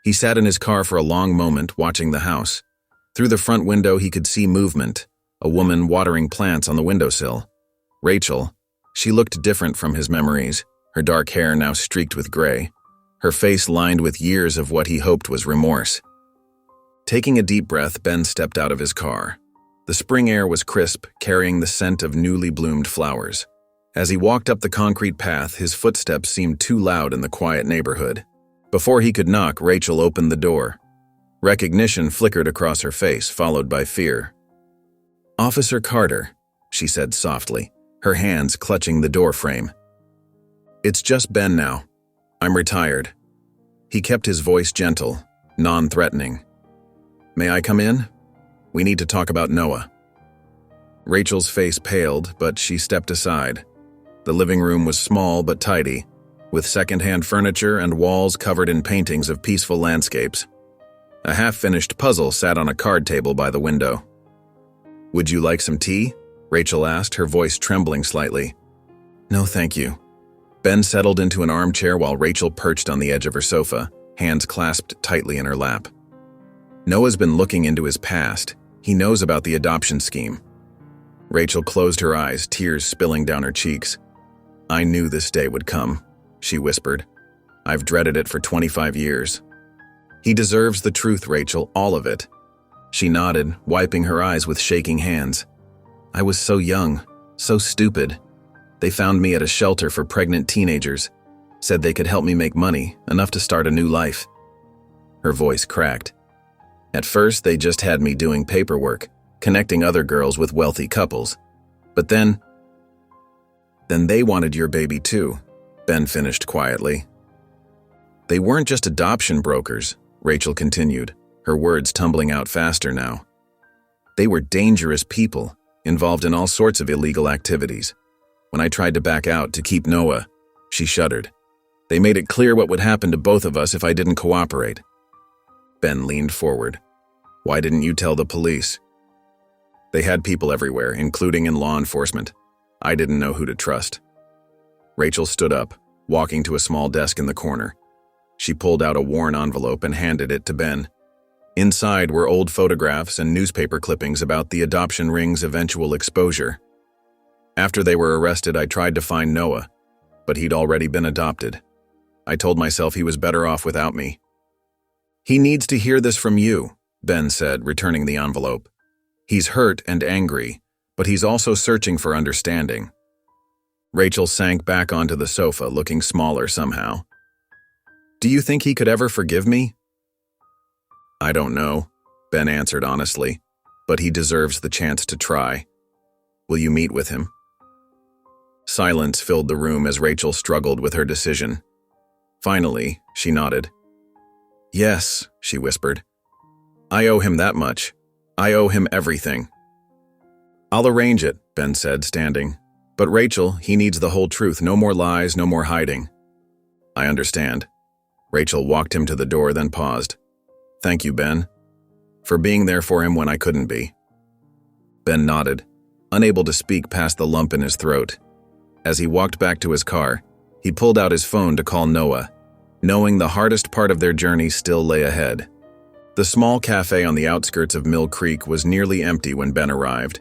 He sat in his car for a long moment, watching the house. Through the front window he could see movement, a woman watering plants on the windowsill. Rachel. She looked different from his memories, her dark hair now streaked with gray, her face lined with years of what he hoped was remorse. Taking a deep breath, Ben stepped out of his car. The spring air was crisp, carrying the scent of newly bloomed flowers. As he walked up the concrete path, his footsteps seemed too loud in the quiet neighborhood. Before he could knock, Rachel opened the door. Recognition flickered across her face, followed by fear. "Officer Carter," she said softly, her hands clutching the door frame. "It's just Ben now. I'm retired." He kept his voice gentle, non-threatening. "May I come in? We need to talk about Noah." Rachel's face paled, but she stepped aside. The living room was small but tidy, with second-hand furniture and walls covered in paintings of peaceful landscapes. A half-finished puzzle sat on a card table by the window. "Would you like some tea?" Rachel asked, her voice trembling slightly. "No, thank you." Ben settled into an armchair while Rachel perched on the edge of her sofa, hands clasped tightly in her lap. "Noah's been looking into his past. He knows about the adoption scheme." Rachel closed her eyes, tears spilling down her cheeks. "I knew this day would come," she whispered. "I've dreaded it for 25 years. He deserves the truth, Rachel, all of it." She nodded, wiping her eyes with shaking hands. "I was so young, so stupid. They found me at a shelter for pregnant teenagers, said they could help me make money, enough to start a new life." Her voice cracked. "At first, they just had me doing paperwork, connecting other girls with wealthy couples. But then they wanted your baby too," Ben finished quietly. "They weren't just adoption brokers," Rachel continued, her words tumbling out faster now. "They were dangerous people, involved in all sorts of illegal activities. When I tried to back out to keep Noah," she shuddered, "they made it clear what would happen to both of us if I didn't cooperate." Ben leaned forward. "Why didn't you tell the police?" "They had people everywhere, including in law enforcement. I didn't know who to trust." Rachel stood up, walking to a small desk in the corner. She pulled out a worn envelope and handed it to Ben. Inside were old photographs and newspaper clippings about the adoption ring's eventual exposure. "After they were arrested, I tried to find Noah, but he'd already been adopted. I told myself he was better off without me." "He needs to hear this from you," Ben said, returning the envelope. "He's hurt and angry, but he's also searching for understanding." Rachel sank back onto the sofa, looking smaller somehow. "Do you think he could ever forgive me?" "I don't know," Ben answered honestly, "but he deserves the chance to try. Will you meet with him?" Silence filled the room as Rachel struggled with her decision. Finally, she nodded. "Yes," she whispered. "I owe him that much. I owe him everything." "I'll arrange it," Ben said, standing. "But Rachel, he needs the whole truth. No more lies, no more hiding." "I understand." Rachel walked him to the door, then paused. "Thank you, Ben, for being there for him when I couldn't be." Ben nodded, unable to speak past the lump in his throat. As he walked back to his car, he pulled out his phone to call Noah, knowing the hardest part of their journey still lay ahead. The small cafe on the outskirts of Mill Creek was nearly empty when Ben arrived.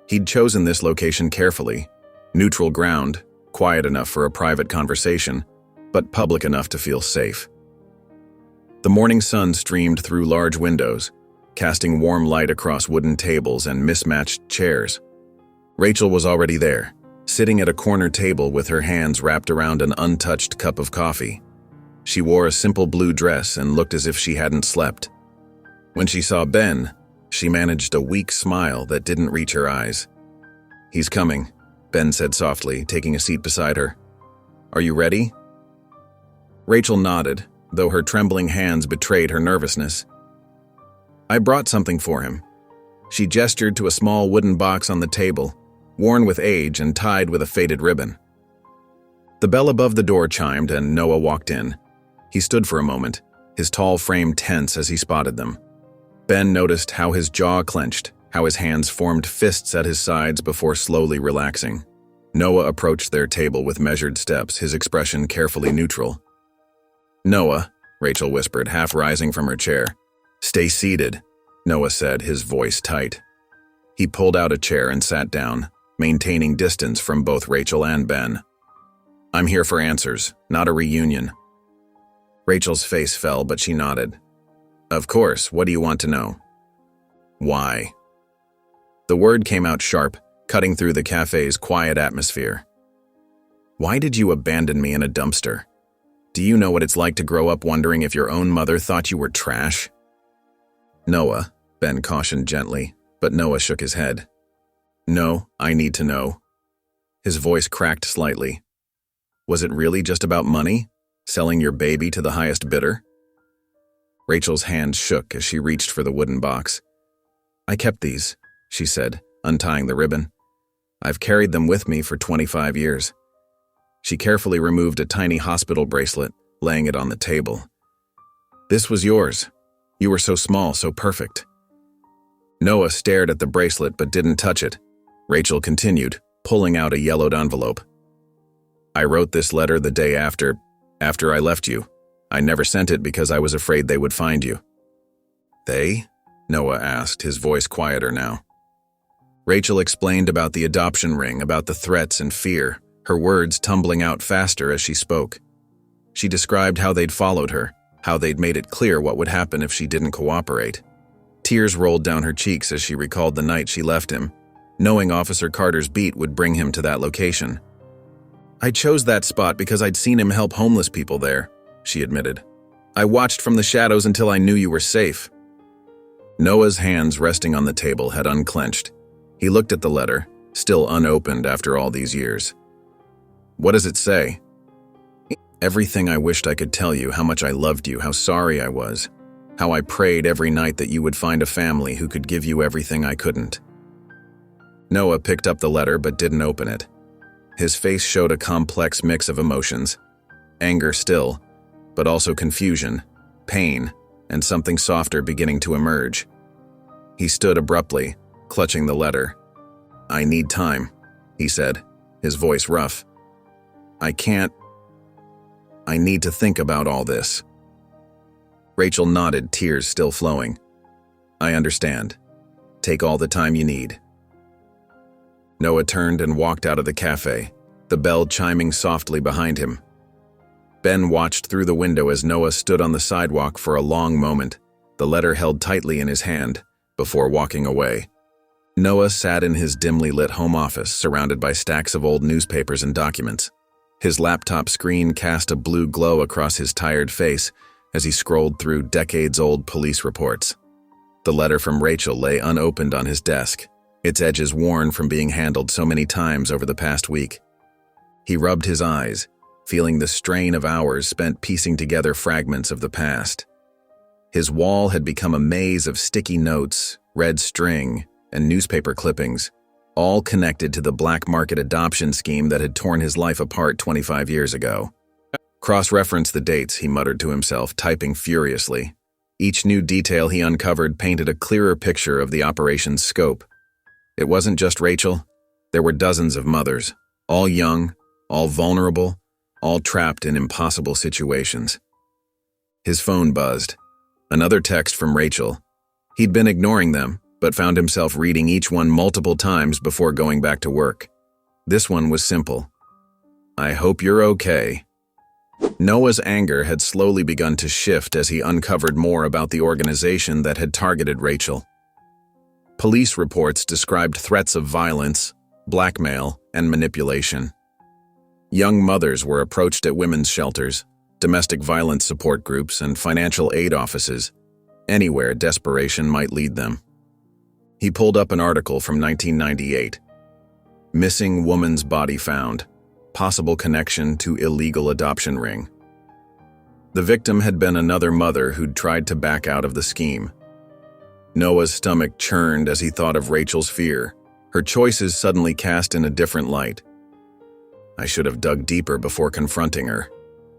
He'd chosen this location carefully, neutral ground, quiet enough for a private conversation, but public enough to feel safe. The morning sun streamed through large windows, casting warm light across wooden tables and mismatched chairs. Rachel was already there, sitting at a corner table with her hands wrapped around an untouched cup of coffee. She wore a simple blue dress and looked as if she hadn't slept. When she saw Ben, she managed a weak smile that didn't reach her eyes. "He's coming," Ben said softly, taking a seat beside her. "Are you ready?" Rachel nodded, though her trembling hands betrayed her nervousness. "I brought something for him." She gestured to a small wooden box on the table, worn with age and tied with a faded ribbon. The bell above the door chimed and Noah walked in. He stood for a moment, his tall frame tense as he spotted them. Ben noticed how his jaw clenched, how his hands formed fists at his sides before slowly relaxing. Noah approached their table with measured steps, his expression carefully neutral. "Noah," Rachel whispered, half rising from her chair. "Stay seated," Noah said, his voice tight. He pulled out a chair and sat down, maintaining distance from both Rachel and Ben. "I'm here for answers, not a reunion." Rachel's face fell, but she nodded. "Of course, what do you want to know?" "Why?" The word came out sharp, cutting through the cafe's quiet atmosphere. "Why did you abandon me in a dumpster? Do you know what it's like to grow up wondering if your own mother thought you were trash?" "Noah," Ben cautioned gently, but Noah shook his head. "No, I need to know." His voice cracked slightly. "Was it really just about money? Selling your baby to the highest bidder?" Rachel's hand shook as she reached for the wooden box. "I kept these," she said, untying the ribbon. "I've carried them with me for 25 years. She carefully removed a tiny hospital bracelet, laying it on the table. "This was yours. You were so small, so perfect." Noah stared at the bracelet but didn't touch it. Rachel continued, pulling out a yellowed envelope. "I wrote this letter the day after I left you. I never sent it because I was afraid they would find you." "They?" Noah asked, his voice quieter now. Rachel explained about the adoption ring, about the threats and fear, her words tumbling out faster as she spoke. She described how they'd followed her, how they'd made it clear what would happen if she didn't cooperate. Tears rolled down her cheeks as she recalled the night she left him, knowing Officer Carter's beat would bring him to that location. "I chose that spot because I'd seen him help homeless people there," she admitted. "I watched from the shadows until I knew you were safe." Noah's hands resting on the table had unclenched. He looked at the letter, still unopened after all these years. "What does it say?" "Everything I wished I could tell you, how much I loved you, how sorry I was, how I prayed every night that you would find a family who could give you everything I couldn't." Noah picked up the letter but didn't open it. His face showed a complex mix of emotions. Anger still, but also confusion, pain, and something softer beginning to emerge. He stood abruptly, clutching the letter. "I need time," he said, his voice rough. I need to think about all this." Rachel nodded, tears still flowing. "I understand. Take all the time you need." Noah turned and walked out of the cafe, the bell chiming softly behind him. Ben watched through the window as Noah stood on the sidewalk for a long moment, the letter held tightly in his hand, before walking away. Noah sat in his dimly lit home office, surrounded by stacks of old newspapers and documents. His laptop screen cast a blue glow across his tired face as he scrolled through decades-old police reports. The letter from Rachel lay unopened on his desk, its edges worn from being handled so many times over the past week. He rubbed his eyes, feeling the strain of hours spent piecing together fragments of the past. His wall had become a maze of sticky notes, red string, and newspaper clippings, all connected to the black market adoption scheme that had torn his life apart 25 years ago. "Cross-reference the dates," he muttered to himself, typing furiously. Each new detail he uncovered painted a clearer picture of the operation's scope. It wasn't just Rachel. There were dozens of mothers, all young, all vulnerable, all trapped in impossible situations. His phone buzzed. Another text from Rachel. He'd been ignoring them, but found himself reading each one multiple times before going back to work. This one was simple. "I hope you're okay." Noah's anger had slowly begun to shift as he uncovered more about the organization that had targeted Rachel. Police reports described threats of violence, blackmail, and manipulation. Young mothers were approached at women's shelters, domestic violence support groups, and financial aid offices, anywhere desperation might lead them. He pulled up an article from 1998. "Missing woman's body found. Possible connection to illegal adoption ring." The victim had been another mother who'd tried to back out of the scheme. Noah's stomach churned as he thought of Rachel's fear, her choices suddenly cast in a different light. "I should have dug deeper before confronting her,"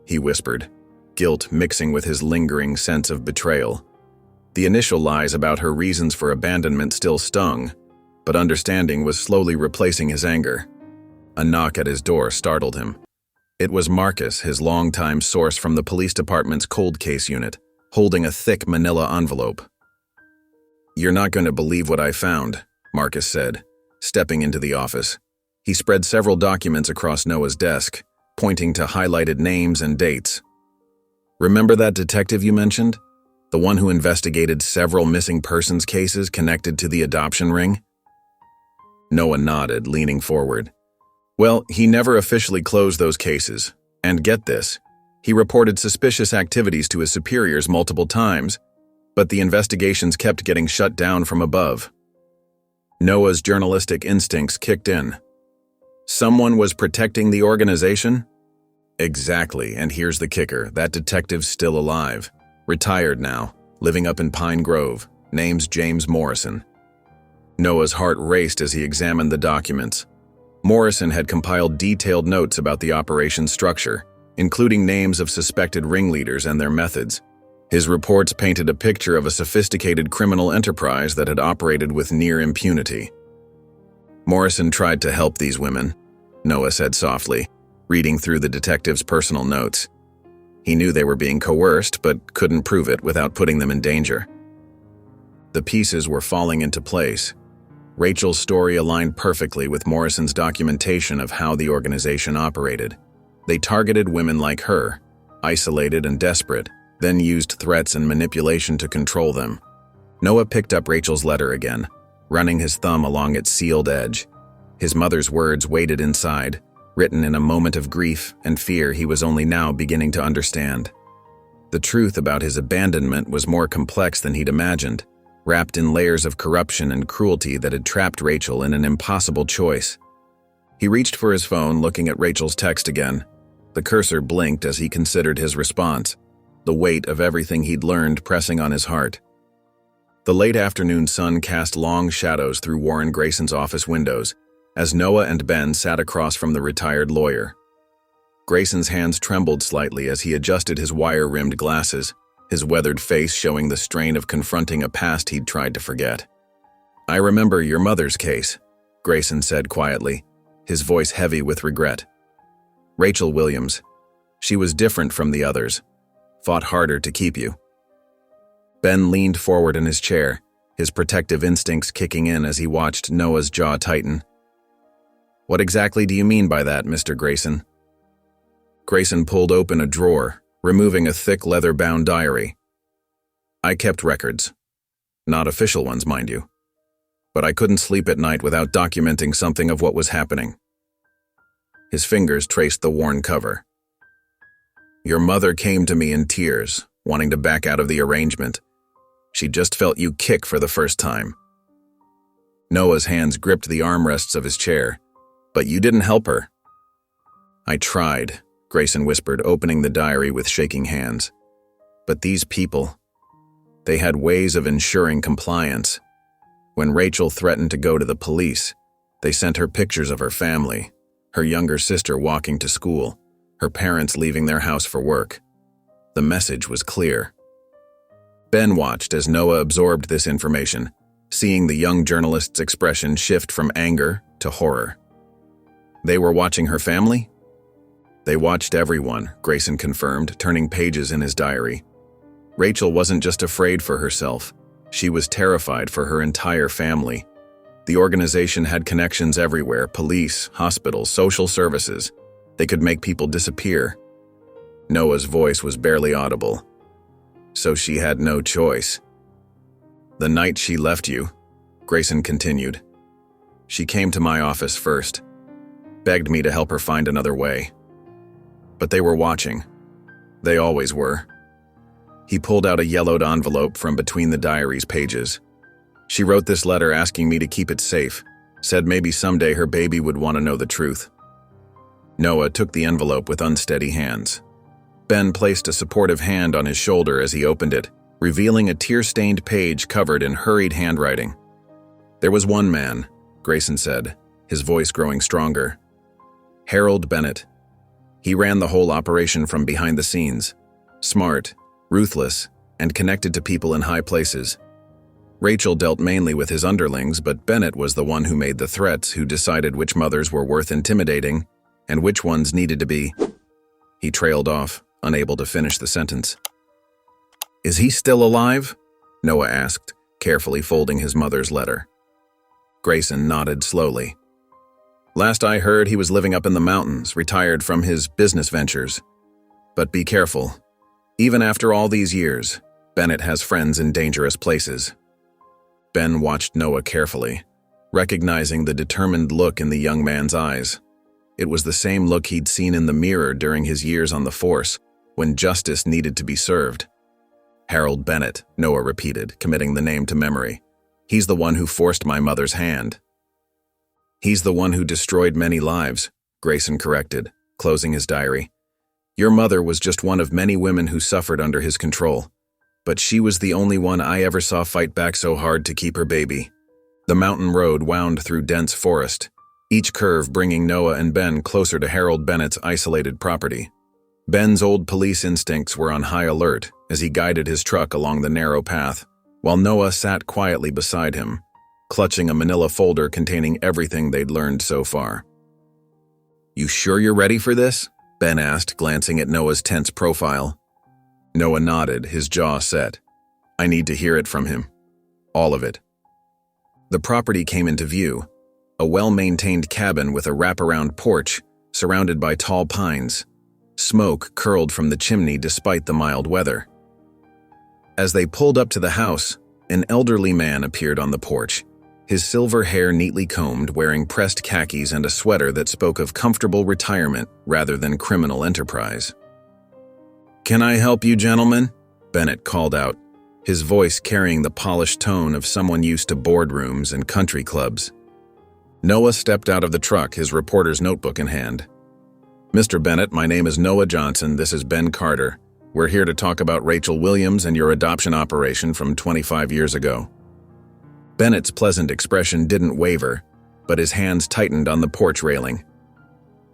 he whispered, guilt mixing with his lingering sense of betrayal. The initial lies about her reasons for abandonment still stung, but understanding was slowly replacing his anger. A knock at his door startled him. It was Marcus, his longtime source from the police department's cold case unit, holding a thick manila envelope. "You're not going to believe what I found," Marcus said, stepping into the office. He spread several documents across Noah's desk, pointing to highlighted names and dates. "Remember that detective you mentioned? The one who investigated several missing persons cases connected to the adoption ring?" Noah nodded, leaning forward. "Well, he never officially closed those cases. And get this, he reported suspicious activities to his superiors multiple times, but the investigations kept getting shut down from above." Noah's journalistic instincts kicked in. Someone was protecting the organization? Exactly, and here's the kicker. That detective's still alive. Retired now, living up in Pine Grove. Name's James Morrison. Noah's heart raced as he examined the documents. Morrison had compiled detailed notes about the operation's structure, including names of suspected ringleaders and their methods. His reports painted a picture of a sophisticated criminal enterprise that had operated with near impunity. "Morrison tried to help these women," Noah said softly, reading through the detective's personal notes. He knew they were being coerced, but couldn't prove it without putting them in danger. The pieces were falling into place. Rachel's story aligned perfectly with Morrison's documentation of how the organization operated. They targeted women like her, isolated and desperate, then used threats and manipulation to control them. Noah picked up Rachel's letter again, running his thumb along its sealed edge. His mother's words waited inside, written in a moment of grief and fear he was only now beginning to understand. The truth about his abandonment was more complex than he'd imagined, wrapped in layers of corruption and cruelty that had trapped Rachel in an impossible choice. He reached for his phone, looking at Rachel's text again. The cursor blinked as he considered his response, the weight of everything he'd learned pressing on his heart. The late afternoon sun cast long shadows through Warren Grayson's office windows as Noah and Ben sat across from the retired lawyer. Grayson's hands trembled slightly as he adjusted his wire-rimmed glasses, his weathered face showing the strain of confronting a past he'd tried to forget. "I remember your mother's case," Grayson said quietly, his voice heavy with regret. "Rachel Williams. She was different from the others. Fought harder to keep you." Ben leaned forward in his chair, his protective instincts kicking in as he watched Noah's jaw tighten. "What exactly do you mean by that, Mr. Grayson?" Grayson pulled open a drawer, removing a thick leather-bound diary. "I kept records. Not official ones, mind you. But I couldn't sleep at night without documenting something of what was happening." His fingers traced the worn cover. "Your mother came to me in tears, wanting to back out of the arrangement. She just felt you kick for the first time." Noah's hands gripped the armrests of his chair. "But you didn't help her." "I tried," Grayson whispered, opening the diary with shaking hands. "But these people, they had ways of ensuring compliance. When Rachel threatened to go to the police, they sent her pictures of her family, her younger sister walking to school, her parents leaving their house for work. The message was clear." Ben watched as Noah absorbed this information, seeing the young journalist's expression shift from anger to horror. "They were watching her family?" "They watched everyone," Grayson confirmed, turning pages in his diary. Rachel wasn't just afraid for herself. She was terrified for her entire family. The organization had connections everywhere: police, hospitals, social services. They could make people disappear. Noah's voice was barely audible. "So she had no choice." "The night she left you," Grayson continued, "she came to my office first, begged me to help her find another way. But they were watching. They always were." He pulled out a yellowed envelope from between the diary's pages. "She wrote this letter asking me to keep it safe, said maybe someday her baby would want to know the truth." Noah took the envelope with unsteady hands. Ben placed a supportive hand on his shoulder as he opened it, revealing a tear-stained page covered in hurried handwriting. "There was one man," Grayson said, his voice growing stronger. "Harold Bennett. He ran the whole operation from behind the scenes. Smart, ruthless, and connected to people in high places. Rachel dealt mainly with his underlings, but Bennett was the one who made the threats, who decided which mothers were worth intimidating and which ones needed to be. He trailed off, unable to finish the sentence. "Is he still alive?" Noah asked, carefully folding his mother's letter. Grayson nodded slowly. "Last I heard, he was living up in the mountains, retired from his business ventures. But be careful. Even after all these years, Bennett has friends in dangerous places." Ben watched Noah carefully, recognizing the determined look in the young man's eyes. It was the same look he'd seen in the mirror during his years on the force, when justice needed to be served. "Harold Bennett," Noah repeated, committing the name to memory. "He's the one who forced my mother's hand." "He's the one who destroyed many lives," Grayson corrected, closing his diary. "Your mother was just one of many women who suffered under his control. But she was the only one I ever saw fight back so hard to keep her baby." The mountain road wound through dense forest, each curve bringing Noah and Ben closer to Harold Bennett's isolated property. Ben's old police instincts were on high alert as he guided his truck along the narrow path, while Noah sat quietly beside him, clutching a manila folder containing everything they'd learned so far. "You sure you're ready for this?" Ben asked, glancing at Noah's tense profile. Noah nodded, his jaw set. "I need to hear it from him. All of it." The property came into view, a well-maintained cabin with a wraparound porch surrounded by tall pines. Smoke curled from the chimney despite the mild weather. As they pulled up to the house, an elderly man appeared on the porch, his silver hair neatly combed, wearing pressed khakis and a sweater that spoke of comfortable retirement rather than criminal enterprise. "Can I help you, gentlemen?" Bennett called out, his voice carrying the polished tone of someone used to boardrooms and country clubs. Noah stepped out of the truck, his reporter's notebook in hand. "Mr. Bennett, my name is Noah Johnson. This is Ben Carter. We're here to talk about Rachel Williams and your adoption operation from 25 years ago." Bennett's pleasant expression didn't waver, but his hands tightened on the porch railing.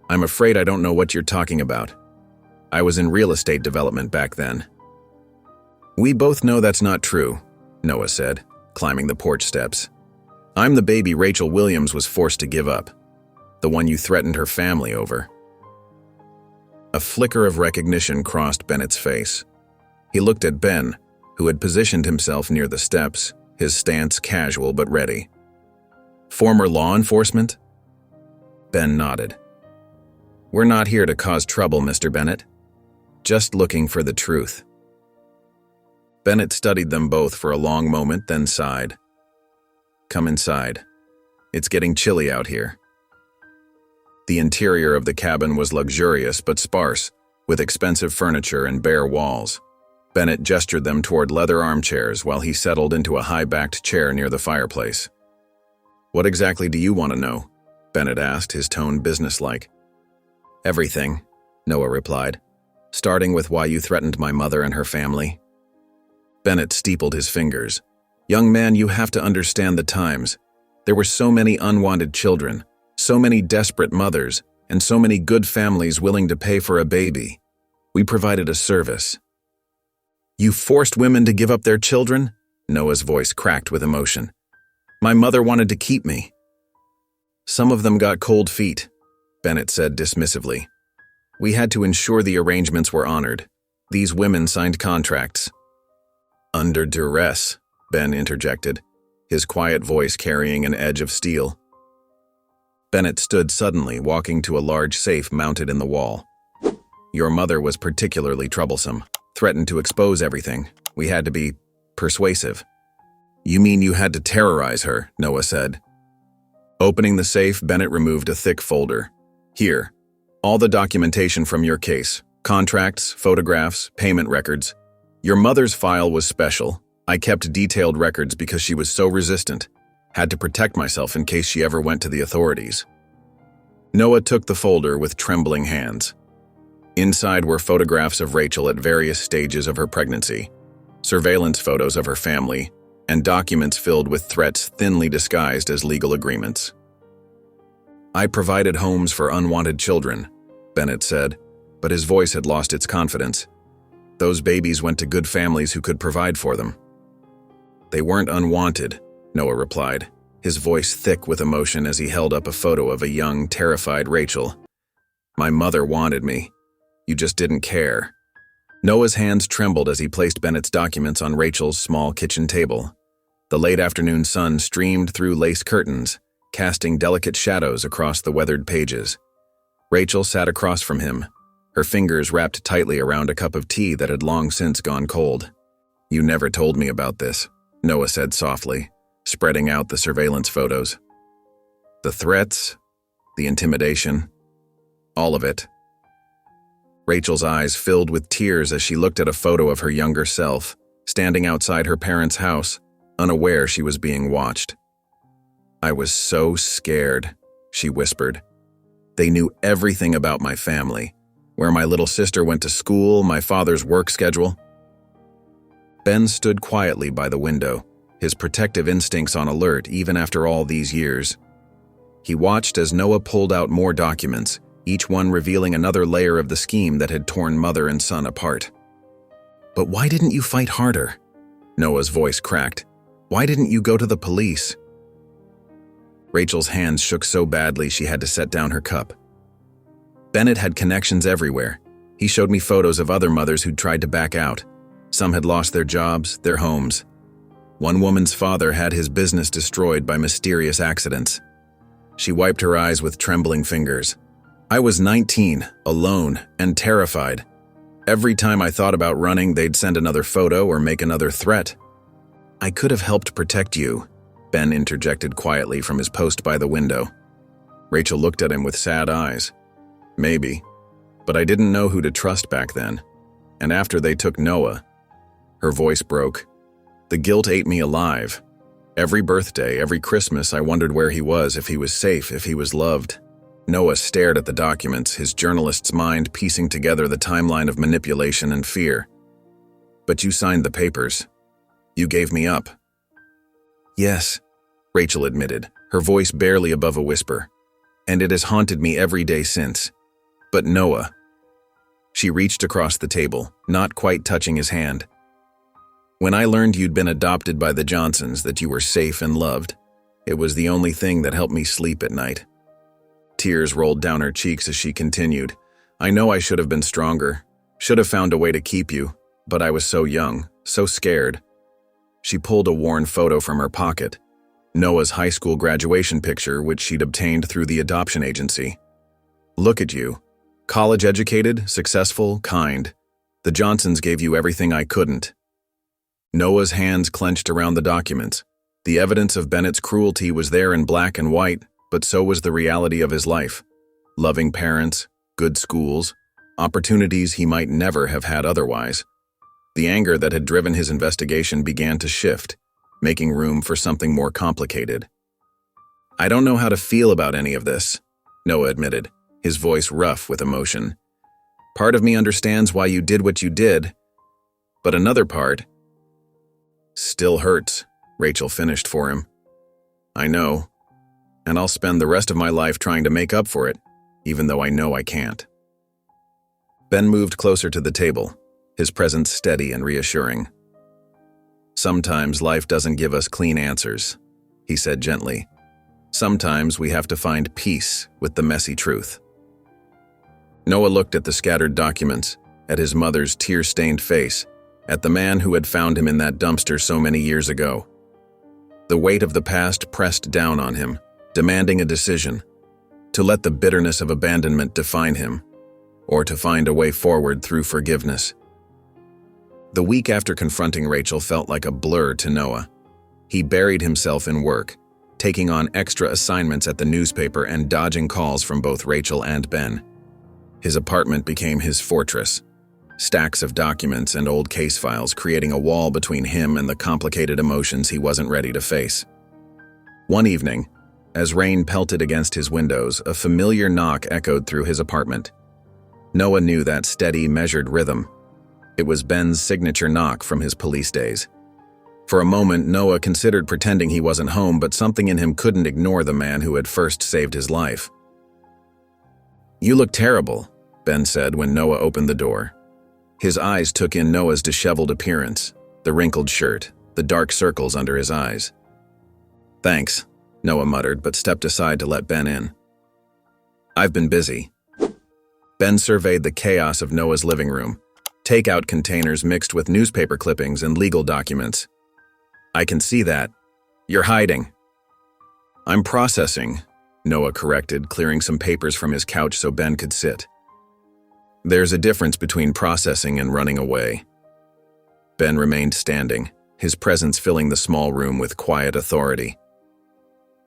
"I'm afraid I don't know what you're talking about. I was in real estate development back then." "We both know that's not true," Noah said, climbing the porch steps. "I'm the baby Rachel Williams was forced to give up, the one you threatened her family over." A flicker of recognition crossed Bennett's face. He looked at Ben, who had positioned himself near the steps, his stance casual but ready. "Former law enforcement?" Ben nodded. "We're not here to cause trouble, Mr. Bennett. Just looking for the truth." Bennett studied them both for a long moment, then sighed. "Come inside. It's getting chilly out here." The interior of the cabin was luxurious but sparse, with expensive furniture and bare walls. Bennett gestured them toward leather armchairs while he settled into a high-backed chair near the fireplace. "What exactly do you want to know?" Bennett asked, his tone businesslike. "Everything," Noah replied, "starting with why you threatened my mother and her family." Bennett steepled his fingers. "Young man, you have to understand the times. There were so many unwanted children, so many desperate mothers, and so many good families willing to pay for a baby. We provided a service." "You forced women to give up their children?" Noah's voice cracked with emotion. "My mother wanted to keep me." "Some of them got cold feet," Bennett said dismissively. "We had to ensure the arrangements were honored. These women signed contracts." "Under duress," Ben interjected, his quiet voice carrying an edge of steel. Bennett stood suddenly, walking to a large safe mounted in the wall. "Your mother was particularly troublesome, threatened to expose everything. We had to be persuasive." "You mean you had to terrorize her?" Noah said. Opening the safe, Bennett removed a thick folder. "Here, all the documentation from your case, contracts, photographs, payment records. Your mother's file was special. I kept detailed records because she was so resistant. Had to protect myself in case she ever went to the authorities." Noah took the folder with trembling hands. Inside were photographs of Rachel at various stages of her pregnancy, surveillance photos of her family, and documents filled with threats thinly disguised as legal agreements. "I provided homes for unwanted children," Bennett said, but his voice had lost its confidence. "Those babies went to good families who could provide for them." They weren't unwanted, Noah replied, his voice thick with emotion as he held up a photo of a young, terrified Rachel. My mother wanted me. You just didn't care. Noah's hands trembled as he placed Bennett's documents on Rachel's small kitchen table. The late afternoon sun streamed through lace curtains, casting delicate shadows across the weathered pages. Rachel sat across from him, her fingers wrapped tightly around a cup of tea that had long since gone cold. You never told me about this, Noah said softly, spreading out the surveillance photos. The threats, the intimidation, all of it. Rachel's eyes filled with tears as she looked at a photo of her younger self, standing outside her parents' house, unaware she was being watched. I was so scared, she whispered. They knew everything about my family, where my little sister went to school, my father's work schedule. Ben stood quietly by the window, his protective instincts on alert even after all these years. He watched as Noah pulled out more documents, each one revealing another layer of the scheme that had torn mother and son apart. But why didn't you fight harder? Noah's voice cracked. Why didn't you go to the police? Rachel's hands shook so badly she had to set down her cup. Bennett had connections everywhere. He showed me photos of other mothers who'd tried to back out. Some had lost their jobs, their homes. One woman's father had his business destroyed by mysterious accidents. She wiped her eyes with trembling fingers. I was 19, alone, and terrified. Every time I thought about running, they'd send another photo or make another threat. I could have helped protect you, Ben interjected quietly from his post by the window. Rachel looked at him with sad eyes. Maybe, but I didn't know who to trust back then. And after they took Noah, her voice broke. The guilt ate me alive. Every birthday, every Christmas, I wondered where he was, if he was safe, if he was loved. Noah stared at the documents, his journalist's mind piecing together the timeline of manipulation and fear. But you signed the papers. You gave me up. Yes, Rachel admitted, her voice barely above a whisper. And it has haunted me every day since. But Noah. She reached across the table, not quite touching his hand. When I learned you'd been adopted by the Johnsons, that you were safe and loved, it was the only thing that helped me sleep at night. Tears rolled down her cheeks as she continued. I know I should have been stronger, should have found a way to keep you, but I was so young, so scared. She pulled a worn photo from her pocket, Noah's high school graduation picture, which she'd obtained through the adoption agency. Look at you. College-educated, successful, kind. The Johnsons gave you everything I couldn't. Noah's hands clenched around the documents. The evidence of Bennett's cruelty was there in black and white, but so was the reality of his life. Loving parents, good schools, opportunities he might never have had otherwise. The anger that had driven his investigation began to shift, making room for something more complicated. I don't know how to feel about any of this, Noah admitted, his voice rough with emotion. Part of me understands why you did what you did, but another part still hurts, Rachel finished for him. I know, and I'll spend the rest of my life trying to make up for it, even though I know I can't. Ben moved closer to the table, his presence steady and reassuring. Sometimes life doesn't give us clean answers, he said gently. Sometimes we have to find peace with the messy truth. Noah looked at the scattered documents, at his mother's tear-stained face, at the man who had found him in that dumpster so many years ago. The weight of the past pressed down on him, demanding a decision, to let the bitterness of abandonment define him, or to find a way forward through forgiveness. The week after confronting Rachel felt like a blur to Noah. He buried himself in work, taking on extra assignments at the newspaper and dodging calls from both Rachel and Ben. His apartment became his fortress, stacks of documents and old case files creating a wall between him and the complicated emotions he wasn't ready to face. One evening, as rain pelted against his windows, a familiar knock echoed through his apartment. Noah knew that steady, measured rhythm. It was Ben's signature knock from his police days. For a moment, Noah considered pretending he wasn't home, but something in him couldn't ignore the man who had first saved his life. "You look terrible," Ben said when Noah opened the door. His eyes took in Noah's disheveled appearance, the wrinkled shirt, the dark circles under his eyes. "Thanks," Noah muttered, but stepped aside to let Ben in. "I've been busy." Ben surveyed the chaos of Noah's living room, takeout containers mixed with newspaper clippings and legal documents. "I can see that. You're hiding." "I'm processing," Noah corrected, clearing some papers from his couch so Ben could sit. "There's a difference between processing and running away." Ben remained standing, his presence filling the small room with quiet authority.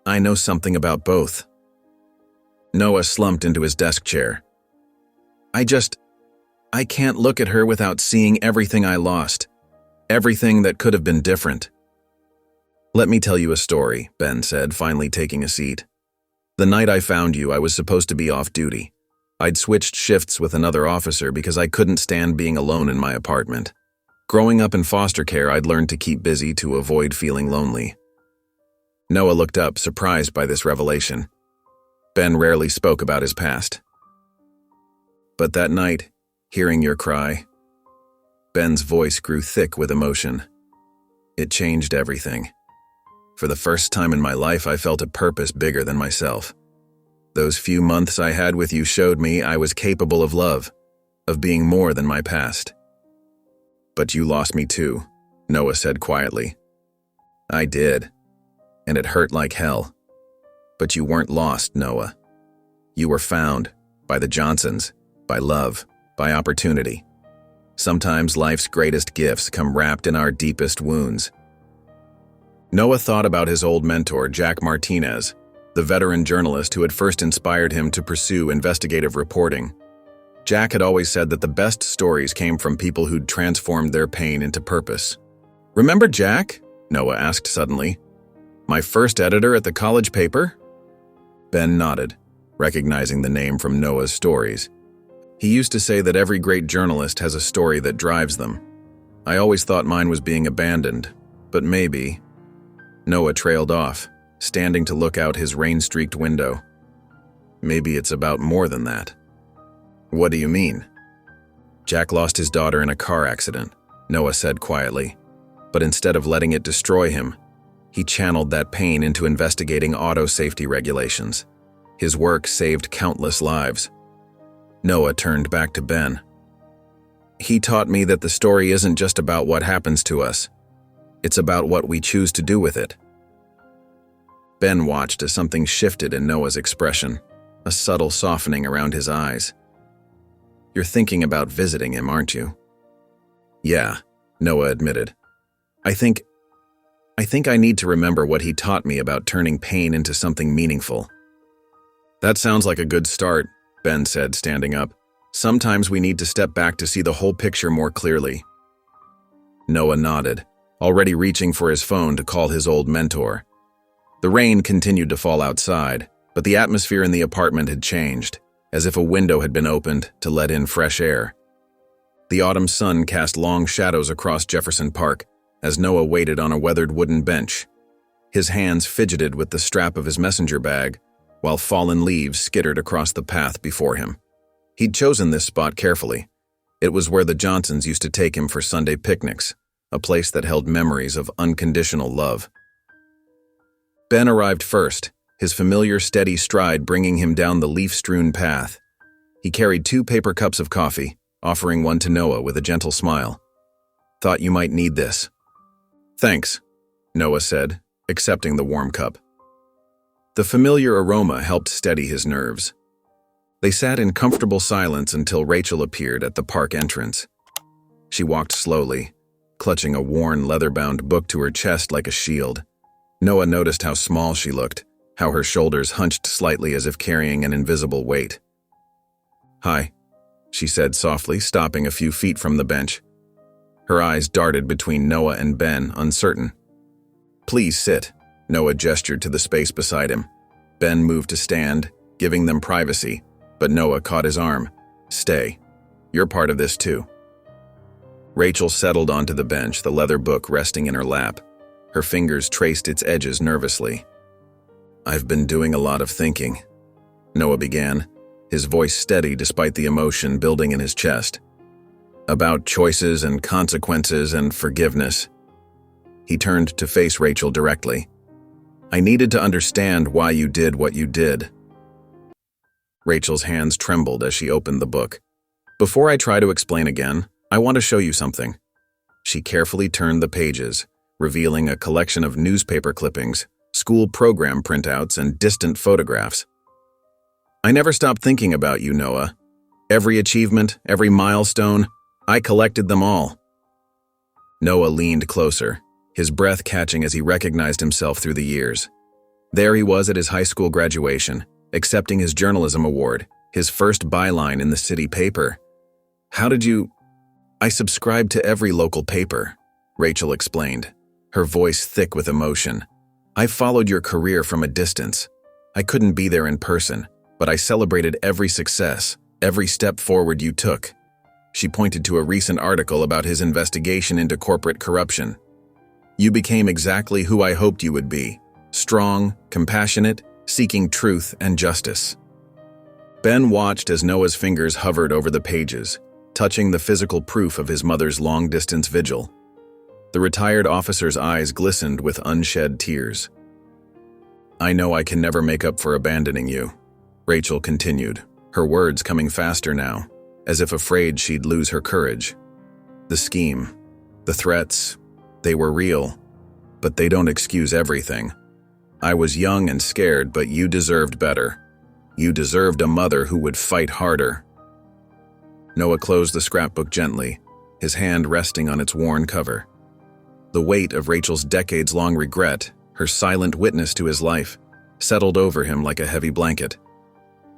"I know something about both." Noah slumped into his desk chair. I can't look at her without seeing everything I lost. Everything that could have been different." "Let me tell you a story," Ben said, finally taking a seat. "The night I found you, I was supposed to be off duty. I'd switched shifts with another officer because I couldn't stand being alone in my apartment. Growing up in foster care, I'd learned to keep busy to avoid feeling lonely." Noah looked up, surprised by this revelation. Ben rarely spoke about his past. "But that night, hearing your cry," Ben's voice grew thick with emotion. "It changed everything. For the first time in my life, I felt a purpose bigger than myself. Those few months I had with you showed me I was capable of love, of being more than my past." "But you lost me too," Noah said quietly. "I did, and it hurt like hell. But you weren't lost, Noah. You were found, by the Johnsons, by love, by opportunity. Sometimes life's greatest gifts come wrapped in our deepest wounds." Noah thought about his old mentor, Jack Martinez, the veteran journalist who had first inspired him to pursue investigative reporting. Jack had always said that the best stories came from people who'd transformed their pain into purpose. "Remember Jack?" Noah asked suddenly. "My first editor at the college paper?" Ben nodded, recognizing the name from Noah's stories. He used to say that every great journalist has a story that drives them. I always thought mine was being abandoned, but maybe... Noah trailed off, standing to look out his rain-streaked window. "Maybe it's about more than that." "What do you mean?" "Jack lost his daughter in a car accident," Noah said quietly. "But instead of letting it destroy him, he channeled that pain into investigating auto safety regulations. His work saved countless lives." Noah turned back to Ben. "He taught me that the story isn't just about what happens to us. It's about what we choose to do with it." Ben watched as something shifted in Noah's expression, a subtle softening around his eyes. "You're thinking about visiting him, aren't you?" "Yeah," Noah admitted. I think I need to remember what he taught me about turning pain into something meaningful." "That sounds like a good start," Ben said, standing up. "Sometimes we need to step back to see the whole picture more clearly." Noah nodded, already reaching for his phone to call his old mentor. The rain continued to fall outside, but the atmosphere in the apartment had changed, as if a window had been opened to let in fresh air. The autumn sun cast long shadows across Jefferson Park as Noah waited on a weathered wooden bench. His hands fidgeted with the strap of his messenger bag, while fallen leaves skittered across the path before him. He'd chosen this spot carefully. It was where the Johnsons used to take him for Sunday picnics, a place that held memories of unconditional love. Ben arrived first, his familiar steady stride bringing him down the leaf-strewn path. He carried 2 paper cups of coffee, offering one to Noah with a gentle smile. "Thought you might need this." "Thanks," Noah said, accepting the warm cup. The familiar aroma helped steady his nerves. They sat in comfortable silence until Rachel appeared at the park entrance. She walked slowly, clutching a worn leather-bound book to her chest like a shield. Noah noticed how small she looked, how her shoulders hunched slightly as if carrying an invisible weight. "Hi," she said softly, stopping a few feet from the bench. Her eyes darted between Noah and Ben, uncertain. "Please sit," Noah gestured to the space beside him. Ben moved to stand, giving them privacy, but Noah caught his arm. "Stay. You're part of this too." Rachel settled onto the bench, the leather book resting in her lap. Her fingers traced its edges nervously. "I've been doing a lot of thinking," Noah began, his voice steady despite the emotion building in his chest. "About choices and consequences and forgiveness." He turned to face Rachel directly. "I needed to understand why you did what you did." Rachel's hands trembled as she opened the book. "Before I try to explain again, I want to show you something." She carefully turned the pages, revealing a collection of newspaper clippings, school program printouts, and distant photographs. "I never stopped thinking about you, Noah. Every achievement, every milestone, I collected them all." Noah leaned closer, his breath catching as he recognized himself through the years. There he was at his high school graduation, accepting his journalism award, his first byline in the city paper. "How did you—" "I subscribed to every local paper," Rachel explained, her voice thick with emotion. "I followed your career from a distance. I couldn't be there in person, but I celebrated every success, every step forward you took." She pointed to a recent article about his investigation into corporate corruption. "You became exactly who I hoped you would be, strong, compassionate, seeking truth and justice." Ben watched as Noah's fingers hovered over the pages, touching the physical proof of his mother's long-distance vigil. The retired officer's eyes glistened with unshed tears. "I know I can never make up for abandoning you," Rachel continued, her words coming faster now, as if afraid she'd lose her courage. "The scheme, the threats, they were real, but they don't excuse everything. I was young and scared, but you deserved better. You deserved a mother who would fight harder." Noah closed the scrapbook gently, his hand resting on its worn cover. The weight of Rachel's decades-long regret, her silent witness to his life, settled over him like a heavy blanket.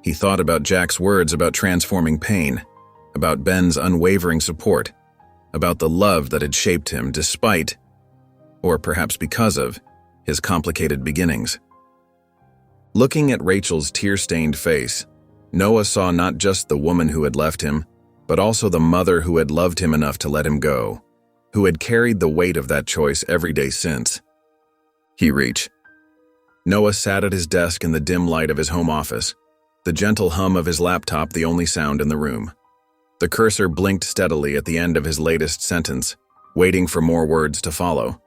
He thought about Jack's words about transforming pain, about Ben's unwavering support, about the love that had shaped him despite, or perhaps because of, his complicated beginnings. Looking at Rachel's tear-stained face, Noah saw not just the woman who had left him, but also the mother who had loved him enough to let him go, who had carried the weight of that choice every day since. He reached. Noah sat at his desk in the dim light of his home office, the gentle hum of his laptop the only sound in the room. The cursor blinked steadily at the end of his latest sentence, waiting for more words to follow.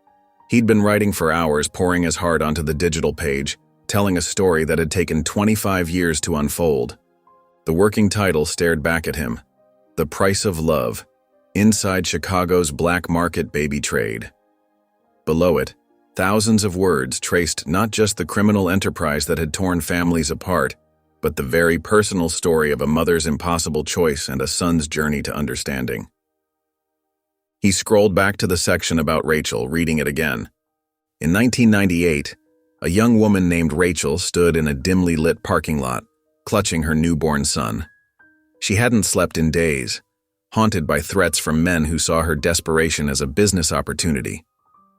He'd been writing for hours, pouring his heart onto the digital page, telling a story that had taken 25 years to unfold. The working title stared back at him: "The Price of Love, Inside Chicago's Black Market Baby Trade." Below it, thousands of words traced not just the criminal enterprise that had torn families apart, but the very personal story of a mother's impossible choice and a son's journey to understanding. He scrolled back to the section about Rachel, reading it again. In 1998, a young woman named Rachel stood in a dimly lit parking lot, clutching her newborn son. She hadn't slept in days, haunted by threats from men who saw her desperation as a business opportunity.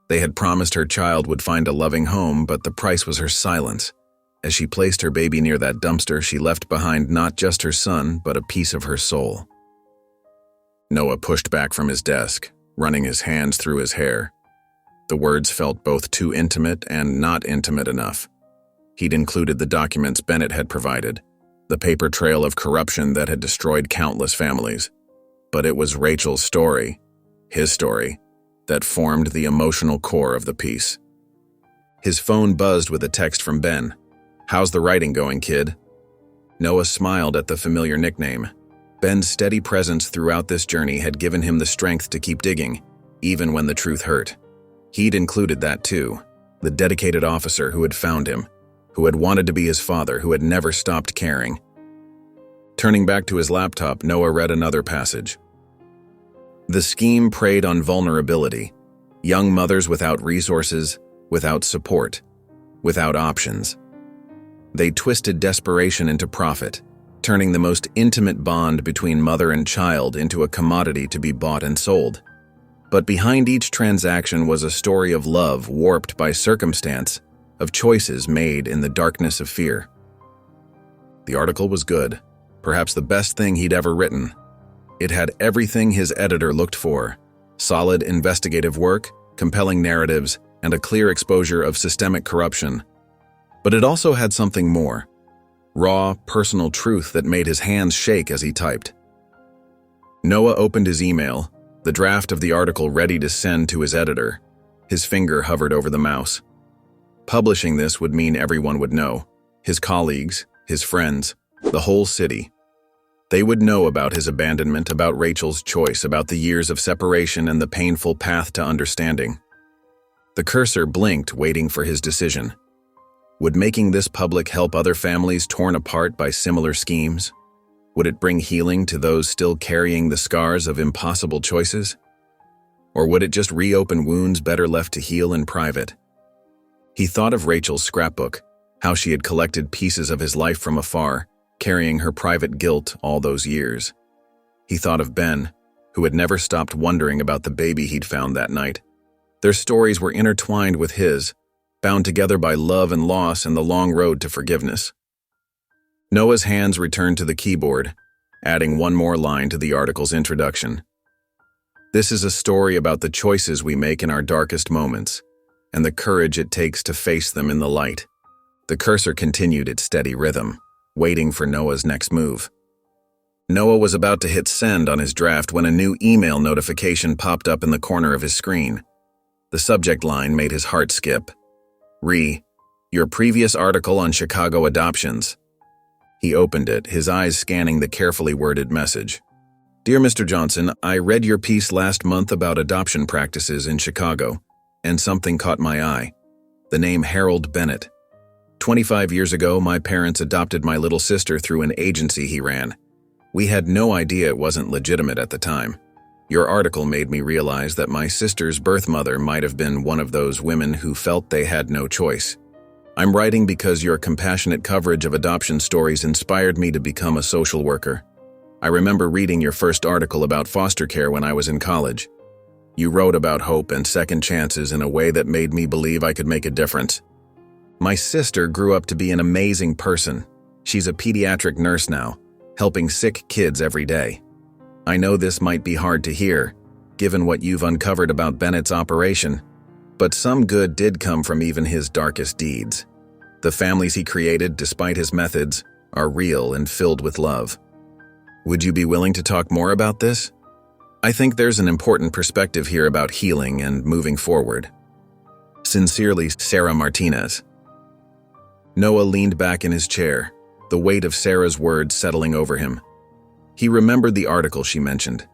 They had promised her child would find a loving home, but the price was her silence. As she placed her baby near that dumpster, she left behind not just her son, but a piece of her soul. Noah pushed back from his desk, running his hands through his hair. The words felt both too intimate and not intimate enough. He'd included the documents Bennett had provided, the paper trail of corruption that had destroyed countless families. But it was Rachel's story, his story, that formed the emotional core of the piece. His phone buzzed with a text from Ben. "How's the writing going, kid?" Noah smiled at the familiar nickname. Ben's steady presence throughout this journey had given him the strength to keep digging, even when the truth hurt. He'd included that too, the dedicated officer who had found him, who had wanted to be his father, who had never stopped caring. Turning back to his laptop, Noah read another passage. The scheme preyed on vulnerability, young mothers without resources, without support, without options. They twisted desperation into profit, turning the most intimate bond between mother and child into a commodity to be bought and sold. But behind each transaction was a story of love warped by circumstance, of choices made in the darkness of fear. The article was good, perhaps the best thing he'd ever written. It had everything his editor looked for: solid investigative work, compelling narratives, and a clear exposure of systemic corruption. But it also had something more: raw, personal truth that made his hands shake as he typed. Noah opened his email, the draft of the article ready to send to his editor. His finger hovered over the mouse. Publishing this would mean everyone would know. His colleagues, his friends, the whole city. They would know about his abandonment, about Rachel's choice, about the years of separation and the painful path to understanding. The cursor blinked, waiting for his decision. Would making this public help other families torn apart by similar schemes? Would it bring healing to those still carrying the scars of impossible choices? Or would it just reopen wounds better left to heal in private? He thought of Rachel's scrapbook, how she had collected pieces of his life from afar, carrying her private guilt all those years. He thought of Ben, who had never stopped wondering about the baby he'd found that night. Their stories were intertwined with his, bound together by love and loss and the long road to forgiveness. Noah's hands returned to the keyboard, adding one more line to the article's introduction. This is a story about the choices we make in our darkest moments, and the courage it takes to face them in the light. The cursor continued its steady rhythm, waiting for Noah's next move. Noah was about to hit send on his draft when a new email notification popped up in the corner of his screen. The subject line made his heart skip. Your previous article on Chicago adoptions. He opened it, his eyes scanning the carefully worded message. Dear Mr. Johnson, I read your piece last month about adoption practices in Chicago, and something caught my eye. The name Harold Bennett. 25 years ago, my parents adopted my little sister through an agency he ran. We had no idea it wasn't legitimate at the time. Your article made me realize that my sister's birth mother might have been one of those women who felt they had no choice. I'm writing because your compassionate coverage of adoption stories inspired me to become a social worker. I remember reading your first article about foster care when I was in college. You wrote about hope and second chances in a way that made me believe I could make a difference. My sister grew up to be an amazing person. She's a pediatric nurse now, helping sick kids every day. I know this might be hard to hear, given what you've uncovered about Bennett's operation, but some good did come from even his darkest deeds. The families he created, despite his methods, are real and filled with love. Would you be willing to talk more about this? I think there's an important perspective here about healing and moving forward. Sincerely, Sarah Martinez. Noah leaned back in his chair, the weight of Sarah's words settling over him. He remembered the article she mentioned.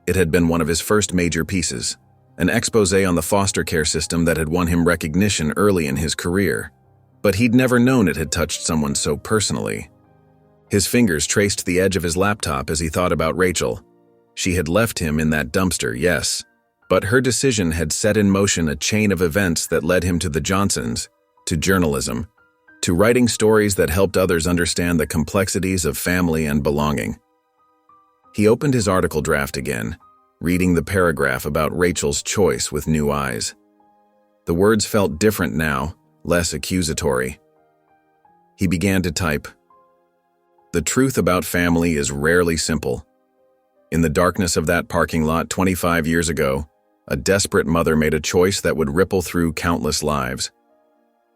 It had been one of his first major pieces, an exposé on the foster care system that had won him recognition early in his career. But he'd never known it had touched someone so personally. His fingers traced the edge of his laptop as he thought about Rachel. She had left him in that dumpster, yes, but her decision had set in motion a chain of events that led him to the Johnsons, to journalism, to writing stories that helped others understand the complexities of family and belonging. He opened his article draft again, reading the paragraph about Rachel's choice with new eyes. The words felt different now, less accusatory. He began to type. The truth about family is rarely simple. In the darkness of that parking lot 25 years ago, a desperate mother made a choice that would ripple through countless lives.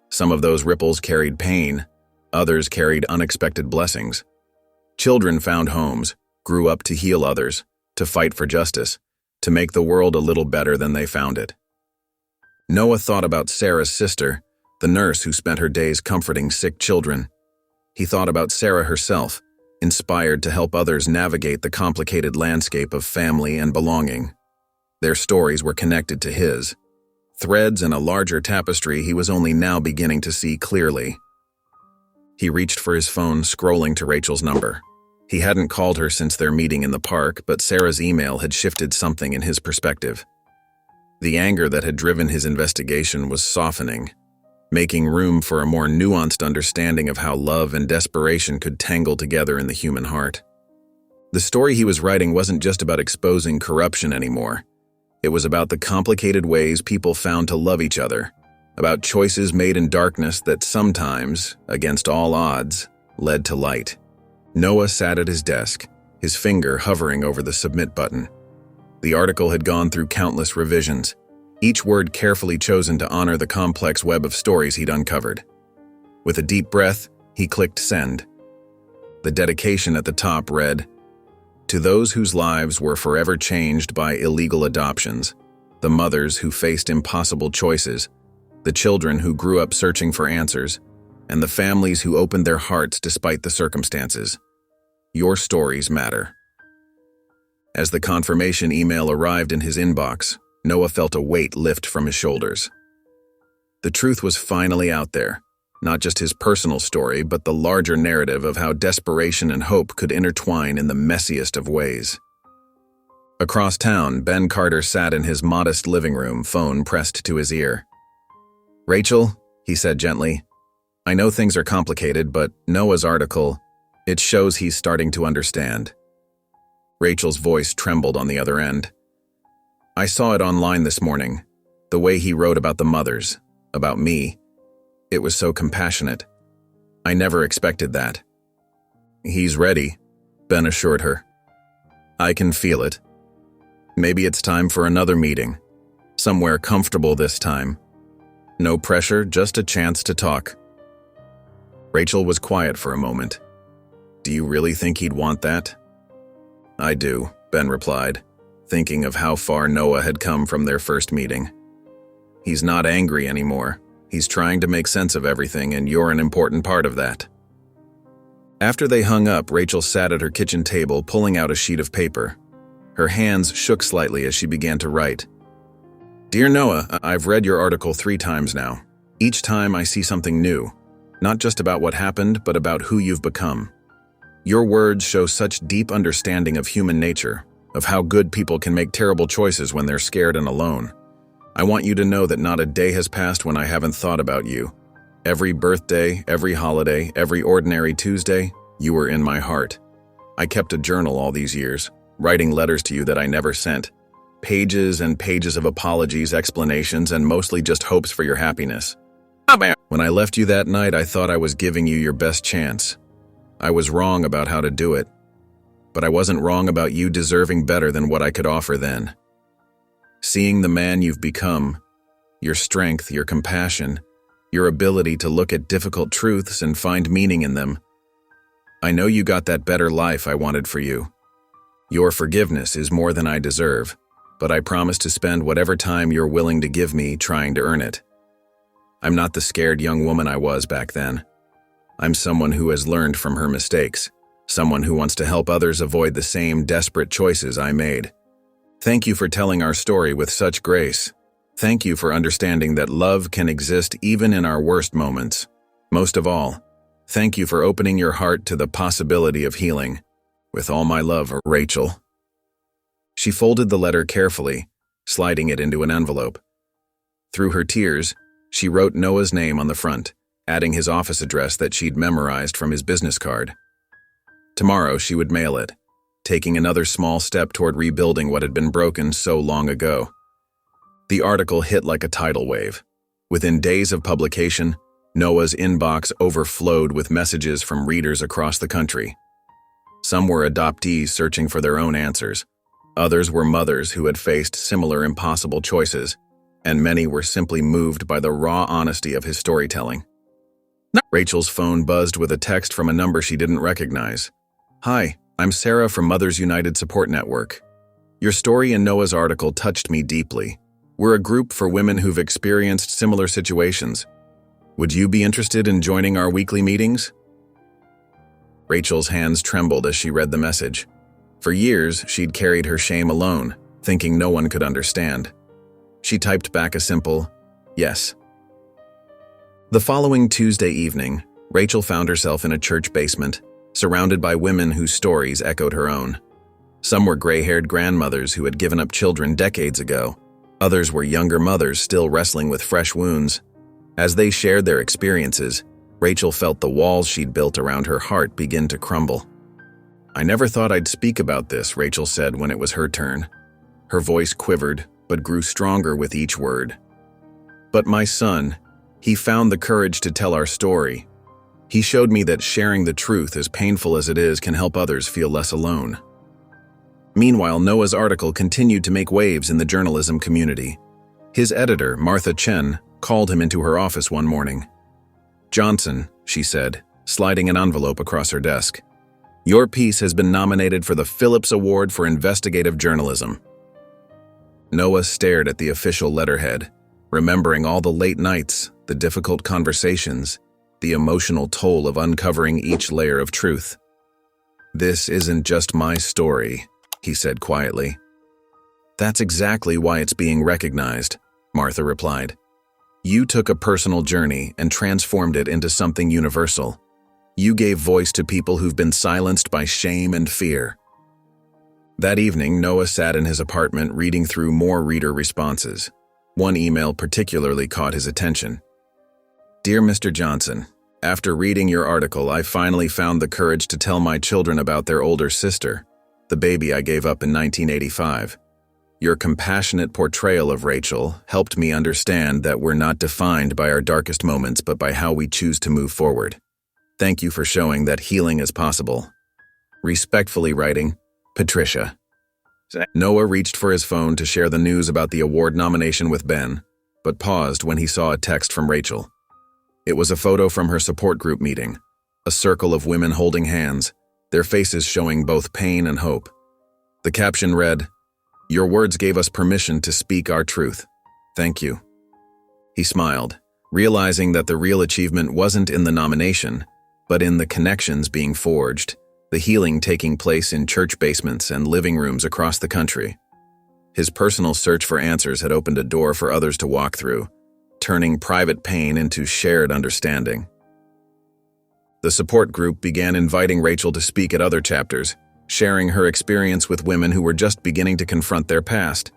Some of those ripples carried pain, others carried unexpected blessings. Children found homes, grew up to heal others, to fight for justice, to make the world a little better than they found it. Noah thought about Sarah's sister, the nurse who spent her days comforting sick children. He thought about Sarah herself, inspired to help others navigate the complicated landscape of family and belonging. Their stories were connected to his. Threads in a larger tapestry he was only now beginning to see clearly. He reached for his phone, scrolling to Rachel's number. He hadn't called her since their meeting in the park, but Sarah's email had shifted something in his perspective. The anger that had driven his investigation was softening, making room for a more nuanced understanding of how love and desperation could tangle together in the human heart. The story he was writing wasn't just about exposing corruption anymore. It was about the complicated ways people found to love each other, about choices made in darkness that sometimes, against all odds, led to light. Noah sat at his desk, his finger hovering over the submit button. The article had gone through countless revisions, each word carefully chosen to honor the complex web of stories he'd uncovered. With a deep breath, he clicked send. The dedication at the top read, "To those whose lives were forever changed by illegal adoptions, The mothers who faced impossible choices, the children who grew up searching for answers, and the families who opened their hearts despite the circumstances. Your stories matter. As the confirmation email arrived in his inbox, Noah felt a weight lift from his shoulders. The truth was finally out there, not just his personal story, but the larger narrative of how desperation and hope could intertwine in the messiest of ways. Across town, Ben Carter sat in his modest living room, phone pressed to his ear. "Rachel," he said gently, "I know things are complicated, but Noah's article, it shows he's starting to understand." Rachel's voice trembled on the other end. "I saw it online this morning, the way he wrote about the mothers, about me. It was so compassionate. I never expected that." "He's ready," Ben assured her. "I can feel it. Maybe it's time for another meeting. Somewhere comfortable this time. No pressure, just a chance to talk." Rachel was quiet for a moment. "Do you really think he'd want that?" "I do," Ben replied, thinking of how far Noah had come from their first meeting. "He's not angry anymore. He's trying to make sense of everything, and you're an important part of that." After they hung up, Rachel sat at her kitchen table, pulling out a sheet of paper. Her hands shook slightly as she began to write. "Dear Noah, I've read your article 3 times now. Each time I see something new, not just about what happened, but about who you've become. Your words show such deep understanding of human nature, of how good people can make terrible choices when they're scared and alone. I want you to know that not a day has passed when I haven't thought about you. Every birthday, every holiday, every ordinary Tuesday, you were in my heart. I kept a journal all these years, writing letters to you that I never sent. Pages and pages of apologies, explanations, and mostly just hopes for your happiness. When I left you that night, I thought I was giving you your best chance. I was wrong about how to do it, but I wasn't wrong about you deserving better than what I could offer then. Seeing the man you've become, your strength, your compassion, your ability to look at difficult truths and find meaning in them. I know you got that better life I wanted for you. Your forgiveness is more than I deserve, but I promise to spend whatever time you're willing to give me trying to earn it. I'm not the scared young woman I was back then. I'm someone who has learned from her mistakes, someone who wants to help others avoid the same desperate choices I made. Thank you for telling our story with such grace. Thank you for understanding that love can exist even in our worst moments. Most of all, thank you for opening your heart to the possibility of healing. With all my love, Rachel." She folded the letter carefully, sliding it into an envelope. Through her tears, she wrote Noah's name on the front, adding his office address that she'd memorized from his business card. Tomorrow she would mail it, taking another small step toward rebuilding what had been broken so long ago. The article hit like a tidal wave. Within days of publication, Noah's inbox overflowed with messages from readers across the country. Some were adoptees searching for their own answers. Others were mothers who had faced similar impossible choices, and many were simply moved by the raw honesty of his storytelling. Rachel's phone buzzed with a text from a number she didn't recognize. "Hi, I'm Sarah from Mothers United Support Network. Your story in Noah's article touched me deeply. We're a group for women who've experienced similar situations. Would you be interested in joining our weekly meetings?" Rachel's hands trembled as she read the message. For years, she'd carried her shame alone, thinking no one could understand. She typed back a simple, "Yes." The following Tuesday evening, Rachel found herself in a church basement, surrounded by women whose stories echoed her own. Some were gray-haired grandmothers who had given up children decades ago. Others were younger mothers still wrestling with fresh wounds. As they shared their experiences, Rachel felt the walls she'd built around her heart begin to crumble. "I never thought I'd speak about this," Rachel said when it was her turn. Her voice quivered, but grew stronger with each word. "But my son, he found the courage to tell our story. He showed me that sharing the truth, as painful as it is, can help others feel less alone." Meanwhile, Noah's article continued to make waves in the journalism community. His editor, Martha Chen, called him into her office one morning. "Johnson," she said, sliding an envelope across her desk, "your piece has been nominated for the Phillips Award for Investigative Journalism." Noah stared at the official letterhead, remembering all the late nights, the difficult conversations, the emotional toll of uncovering each layer of truth. "This isn't just my story," he said quietly. "That's exactly why it's being recognized," Martha replied. "You took a personal journey and transformed it into something universal. You gave voice to people who've been silenced by shame and fear." That evening, Noah sat in his apartment reading through more reader responses. One email particularly caught his attention. "Dear Mr. Johnson, after reading your article, I finally found the courage to tell my children about their older sister, the baby I gave up in 1985. Your compassionate portrayal of Rachel helped me understand that we're not defined by our darkest moments but by how we choose to move forward. Thank you for showing that healing is possible. Respectfully writing, Patricia." Noah reached for his phone to share the news about the award nomination with Ben, but paused when he saw a text from Rachel. It was a photo from her support group meeting, a circle of women holding hands, their faces showing both pain and hope. The caption read, "Your words gave us permission to speak our truth. Thank you." He smiled, realizing that the real achievement wasn't in the nomination, but in the connections being forged, the healing taking place in church basements and living rooms across the country. His personal search for answers had opened a door for others to walk through, turning private pain into shared understanding. The support group began inviting Rachel to speak at other chapters, sharing her experience with women who were just beginning to confront their past.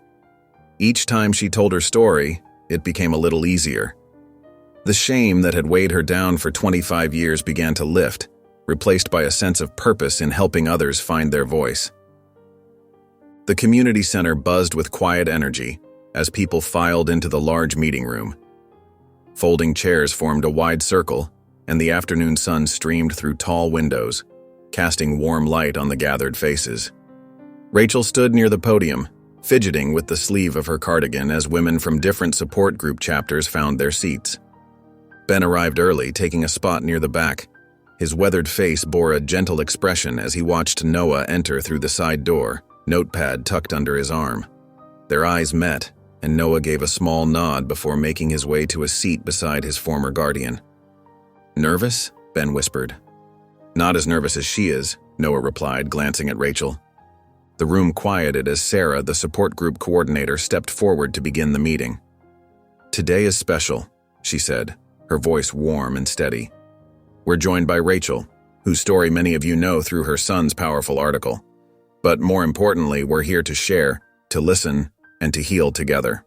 Each time she told her story, it became a little easier. The shame that had weighed her down for 25 years began to lift, replaced by a sense of purpose in helping others find their voice. The community center buzzed with quiet energy as people filed into the large meeting room. Folding chairs formed a wide circle, and the afternoon sun streamed through tall windows, casting warm light on the gathered faces. Rachel stood near the podium, fidgeting with the sleeve of her cardigan as women from different support group chapters found their seats. Ben arrived early, taking a spot near the back. His weathered face bore a gentle expression as he watched Noah enter through the side door, notepad tucked under his arm. Their eyes met, and Noah gave a small nod before making his way to a seat beside his former guardian. "Nervous?" Ben whispered. "Not as nervous as she is," Noah replied, glancing at Rachel. The room quieted as Sarah, the support group coordinator, stepped forward to begin the meeting. "Today is special," she said, her voice warm and steady. "We're joined by Rachel, whose story many of you know through her son's powerful article. But more importantly, we're here to share, to listen, and to heal together."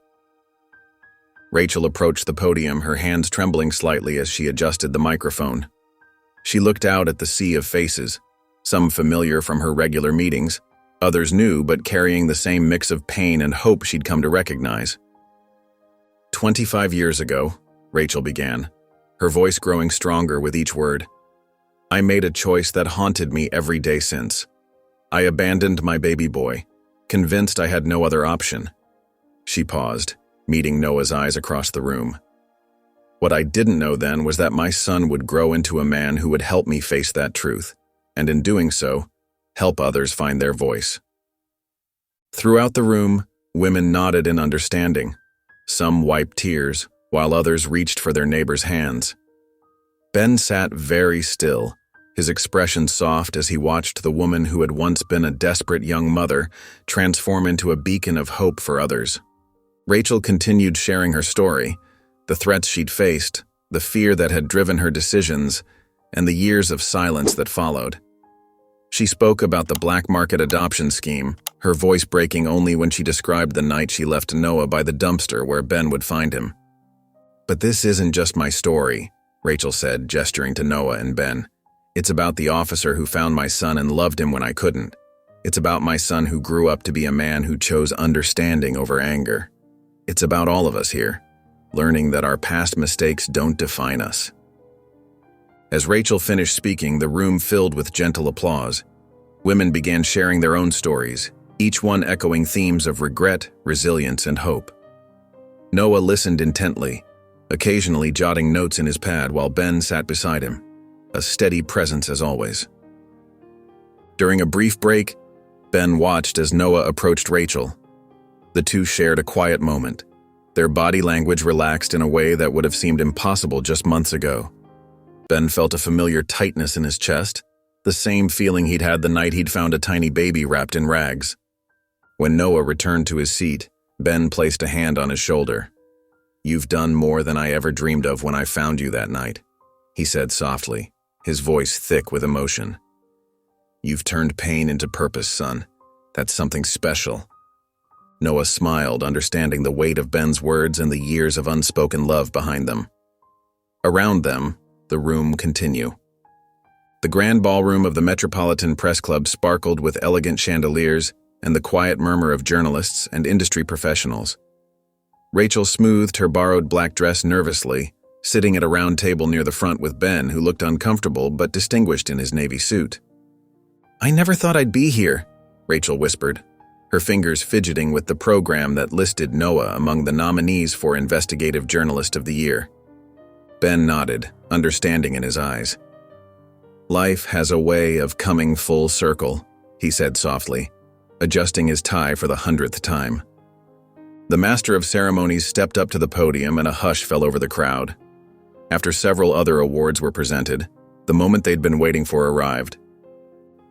Rachel approached the podium, her hands trembling slightly as she adjusted the microphone. She looked out at the sea of faces, some familiar from her regular meetings, others new but carrying the same mix of pain and hope she'd come to recognize. 25 years ago, Rachel began, her voice growing stronger with each word, "I made a choice that haunted me every day since. I abandoned my baby boy, convinced I had no other option." She paused, meeting Noah's eyes across the room. "What I didn't know then was that my son would grow into a man who would help me face that truth, and in doing so, help others find their voice." Throughout the room, women nodded in understanding. Some wiped tears, while others reached for their neighbors' hands. Ben sat very still, his expression soft as he watched the woman who had once been a desperate young mother transform into a beacon of hope for others. Rachel continued sharing her story, the threats she'd faced, the fear that had driven her decisions, and the years of silence that followed. She spoke about the black market adoption scheme, her voice breaking only when she described the night she left Noah by the dumpster where Ben would find him. "But this isn't just my story," Rachel said, gesturing to Noah and Ben. "It's about the officer who found my son and loved him when I couldn't. It's about my son who grew up to be a man who chose understanding over anger. It's about all of us here, learning that our past mistakes don't define us." As Rachel finished speaking, the room filled with gentle applause. Women began sharing their own stories, each one echoing themes of regret, resilience, and hope. Noah listened intently, occasionally jotting notes in his pad while Ben sat beside him, a steady presence as always. During a brief break, Ben watched as Noah approached Rachel. The two shared a quiet moment. Their body language relaxed in a way that would have seemed impossible just months ago. Ben felt a familiar tightness in his chest, the same feeling he'd had the night he'd found a tiny baby wrapped in rags. When Noah returned to his seat, Ben placed a hand on his shoulder. "You've done more than I ever dreamed of when I found you that night," he said softly, his voice thick with emotion. "You've turned pain into purpose, son. That's something special." Noah smiled, understanding the weight of Ben's words and the years of unspoken love behind them. Around them, the room continued. The grand ballroom of the Metropolitan Press Club sparkled with elegant chandeliers and the quiet murmur of journalists and industry professionals. Rachel smoothed her borrowed black dress nervously, sitting at a round table near the front with Ben, who looked uncomfortable but distinguished in his navy suit. "I never thought I'd be here," Rachel whispered, her fingers fidgeting with the program that listed Noah among the nominees for Investigative Journalist of the Year. Ben nodded, understanding in his eyes. "Life has a way of coming full circle," he said softly, adjusting his tie for the 100th time. The master of ceremonies stepped up to the podium and a hush fell over the crowd. After several other awards were presented, the moment they'd been waiting for arrived.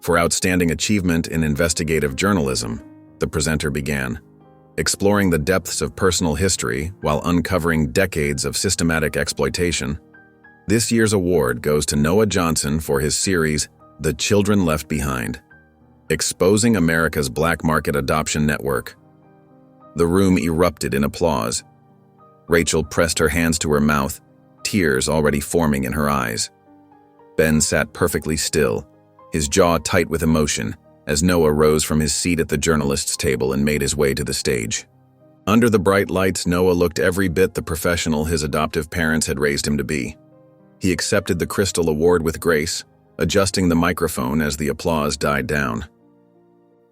For outstanding achievement in investigative journalism, the presenter began, exploring the depths of personal history while uncovering decades of systematic exploitation. This year's award goes to Noah Johnson for his series, The Children Left Behind, exposing America's black market adoption network. The room erupted in applause. Rachel pressed her hands to her mouth, tears already forming in her eyes. Ben sat perfectly still, his jaw tight with emotion, as Noah rose from his seat at the journalists' table and made his way to the stage. Under the bright lights, Noah looked every bit the professional his adoptive parents had raised him to be. He accepted the Crystal Award with grace, adjusting the microphone as the applause died down.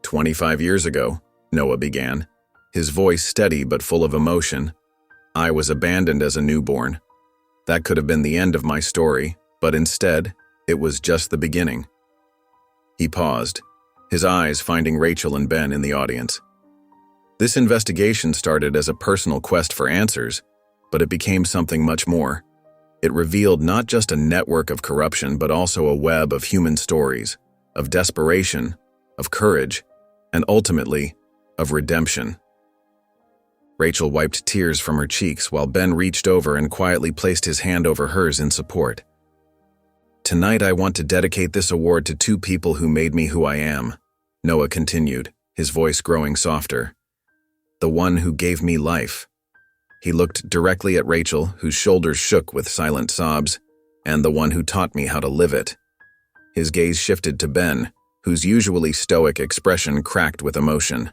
25 years ago, Noah began, his voice steady but full of emotion. "I was abandoned as a newborn. That could have been the end of my story, but instead, it was just the beginning." He paused, his eyes finding Rachel and Ben in the audience. This investigation started as a personal quest for answers, but it became something much more. It revealed not just a network of corruption, but also a web of human stories, of desperation, of courage, and ultimately, of redemption. Rachel wiped tears from her cheeks while Ben reached over and quietly placed his hand over hers in support. "Tonight I want to dedicate this award to two people who made me who I am," Noah continued, his voice growing softer. "The one who gave me life." He looked directly at Rachel, whose shoulders shook with silent sobs, "and the one who taught me how to live it." His gaze shifted to Ben, whose usually stoic expression cracked with emotion.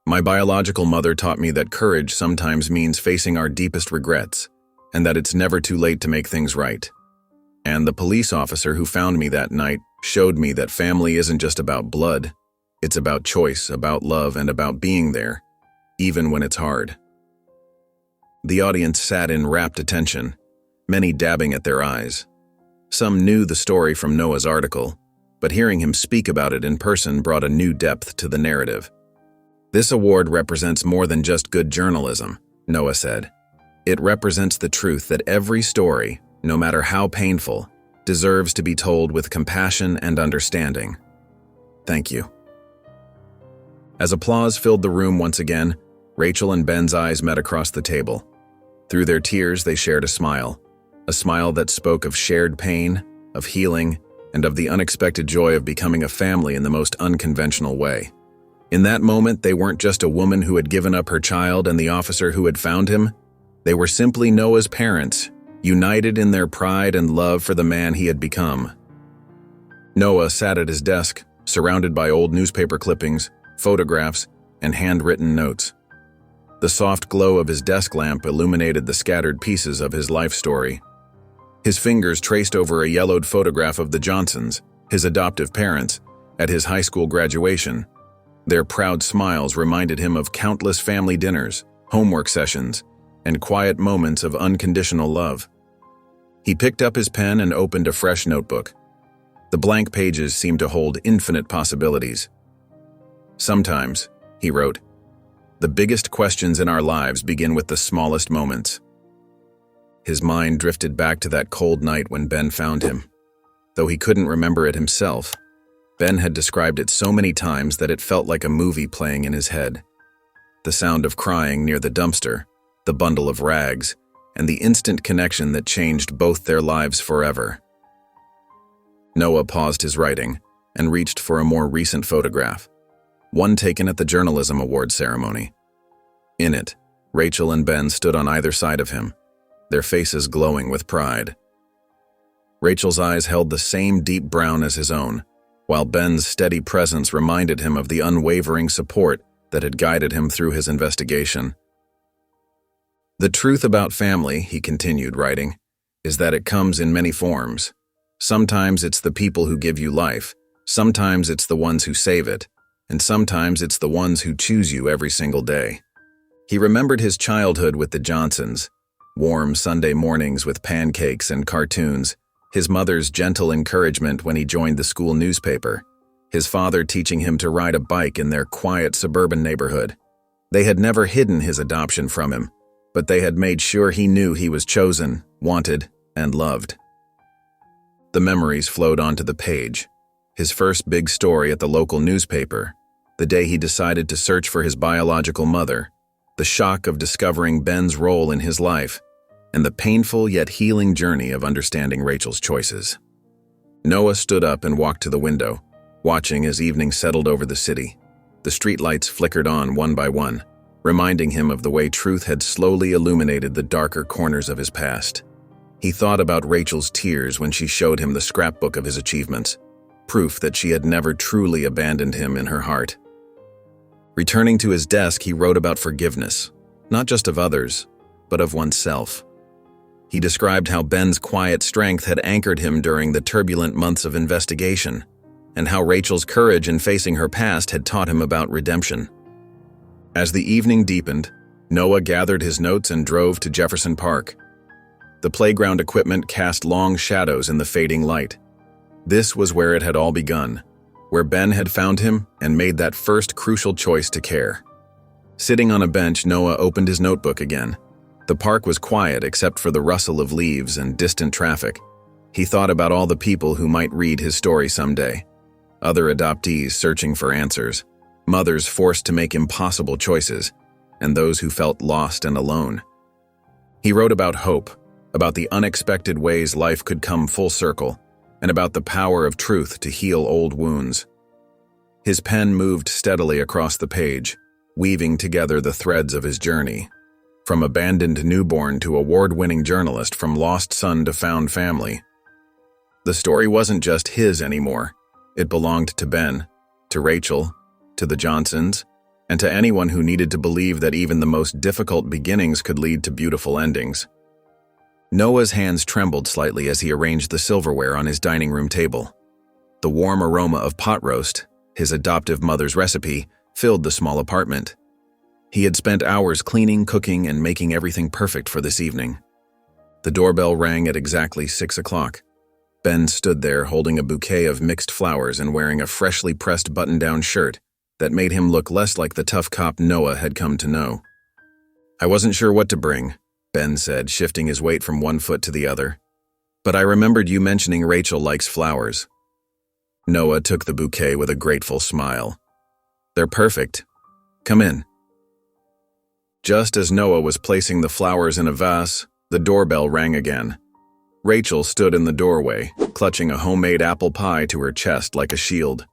"My biological mother taught me that courage sometimes means facing our deepest regrets, and that it's never too late to make things right. And the police officer who found me that night showed me that family isn't just about blood. It's about choice, about love, and about being there, even when it's hard." The audience sat in rapt attention, many dabbing at their eyes. Some knew the story from Noah's article, but hearing him speak about it in person brought a new depth to the narrative. "This award represents more than just good journalism," Noah said. "It represents the truth that every story, no matter how painful, deserves to be told with compassion and understanding. Thank you." As applause filled the room once again, Rachel and Ben's eyes met across the table. Through their tears, they shared a smile that spoke of shared pain, of healing, and of the unexpected joy of becoming a family in the most unconventional way. In that moment, they weren't just a woman who had given up her child and the officer who had found him. They were simply Noah's parents, united in their pride and love for the man he had become. Noah sat at his desk, surrounded by old newspaper clippings, photographs, and handwritten notes. The soft glow of his desk lamp illuminated the scattered pieces of his life story. His fingers traced over a yellowed photograph of the Johnsons, his adoptive parents, at his high school graduation. Their proud smiles reminded him of countless family dinners, homework sessions, and quiet moments of unconditional love. He picked up his pen and opened a fresh notebook. The blank pages seemed to hold infinite possibilities. "Sometimes," he wrote, The biggest questions in our lives begin with the smallest moments. His mind drifted back to that cold night when Ben found him. Though he couldn't remember it himself, Ben had described it so many times that it felt like a movie playing in his head. The sound of crying near the dumpster, the bundle of rags, and the instant connection that changed both their lives forever. Noah paused his writing and reached for a more recent photograph, one taken at the Journalism Awards ceremony. In it, Rachel and Ben stood on either side of him, their faces glowing with pride. Rachel's eyes held the same deep brown as his own, while Ben's steady presence reminded him of the unwavering support that had guided him through his investigation. The truth about family, he continued writing, is that it comes in many forms. Sometimes it's the people who give you life, sometimes it's the ones who save it, and sometimes it's the ones who choose you every single day. He remembered his childhood with the Johnsons, warm Sunday mornings with pancakes and cartoons, his mother's gentle encouragement when he joined the school newspaper, his father teaching him to ride a bike in their quiet suburban neighborhood. They had never hidden his adoption from him, but they had made sure he knew he was chosen, wanted, and loved. The memories flowed onto the page. His first big story at the local newspaper, the day he decided to search for his biological mother, the shock of discovering Ben's role in his life, and the painful yet healing journey of understanding Rachel's choices. Noah stood up and walked to the window, watching as evening settled over the city. The streetlights flickered on one by one, reminding him of the way truth had slowly illuminated the darker corners of his past. He thought about Rachel's tears when she showed him the scrapbook of his achievements, proof that she had never truly abandoned him in her heart. Returning to his desk, he wrote about forgiveness, not just of others, but of oneself. He described how Ben's quiet strength had anchored him during the turbulent months of investigation, and how Rachel's courage in facing her past had taught him about redemption. As the evening deepened, Noah gathered his notes and drove to Jefferson Park. The playground equipment cast long shadows in the fading light. This was where it had all begun, where Ben had found him and made that first crucial choice to care. Sitting on a bench, Noah opened his notebook again. The park was quiet except for the rustle of leaves and distant traffic. He thought about all the people who might read his story someday. Other adoptees searching for answers, mothers forced to make impossible choices, and those who felt lost and alone. He wrote about hope, about the unexpected ways life could come full circle, and about the power of truth to heal old wounds. His pen moved steadily across the page, weaving together the threads of his journey. From abandoned newborn to award-winning journalist, from lost son to found family. The story wasn't just his anymore. It belonged to Ben, to Rachel, to the Johnsons, and to anyone who needed to believe that even the most difficult beginnings could lead to beautiful endings. Noah's hands trembled slightly as he arranged the silverware on his dining room table. The warm aroma of pot roast, his adoptive mother's recipe, filled the small apartment. He had spent hours cleaning, cooking, and making everything perfect for this evening. The doorbell rang at exactly 6 o'clock. Ben stood there holding a bouquet of mixed flowers and wearing a freshly pressed button-down shirt that made him look less like the tough cop Noah had come to know. "I wasn't sure what to bring," Ben said, shifting his weight from one foot to the other. "But I remembered you mentioning Rachel likes flowers." Noah took the bouquet with a grateful smile. "They're perfect. Come in." Just as Noah was placing the flowers in a vase, the doorbell rang again. Rachel stood in the doorway, clutching a homemade apple pie to her chest like a shield.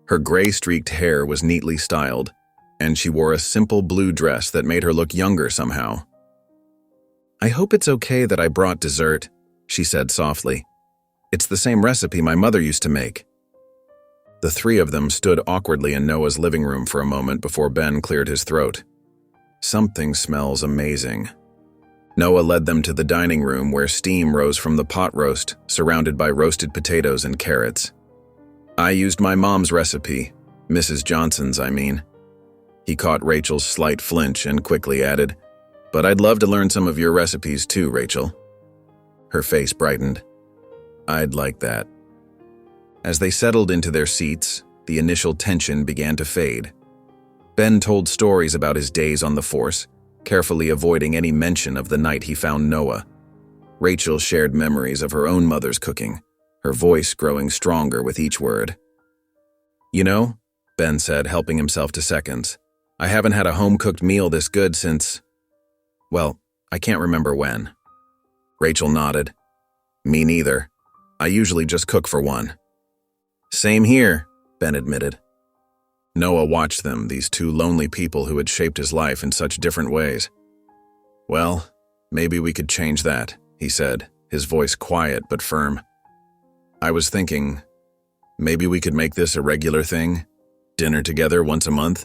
Her gray-streaked hair was neatly styled, and she wore a simple blue dress that made her look younger somehow. "I hope it's okay that I brought dessert," she said softly. "It's the same recipe my mother used to make." The three of them stood awkwardly in Noah's living room for a moment before Ben cleared his throat. "Something smells amazing." Noah led them to the dining room where steam rose from the pot roast, surrounded by roasted potatoes and carrots. "I used my mom's recipe, Mrs. Johnson's, I mean." He caught Rachel's slight flinch and quickly added, "But I'd love to learn some of your recipes too, Rachel." Her face brightened. "I'd like that." As they settled into their seats, the initial tension began to fade. Ben told stories about his days on the force, carefully avoiding any mention of the night he found Noah. Rachel shared memories of her own mother's cooking, her voice growing stronger with each word. "You know," Ben said, helping himself to seconds, "I haven't had a home-cooked meal this good since… well, I can't remember when." Rachel nodded. "Me neither. I usually just cook for one." "Same here," Ben admitted. Noah watched them, these two lonely people who had shaped his life in such different ways. "Well, maybe we could change that," he said, his voice quiet but firm. "I was thinking, maybe we could make this a regular thing? Dinner together once a month?"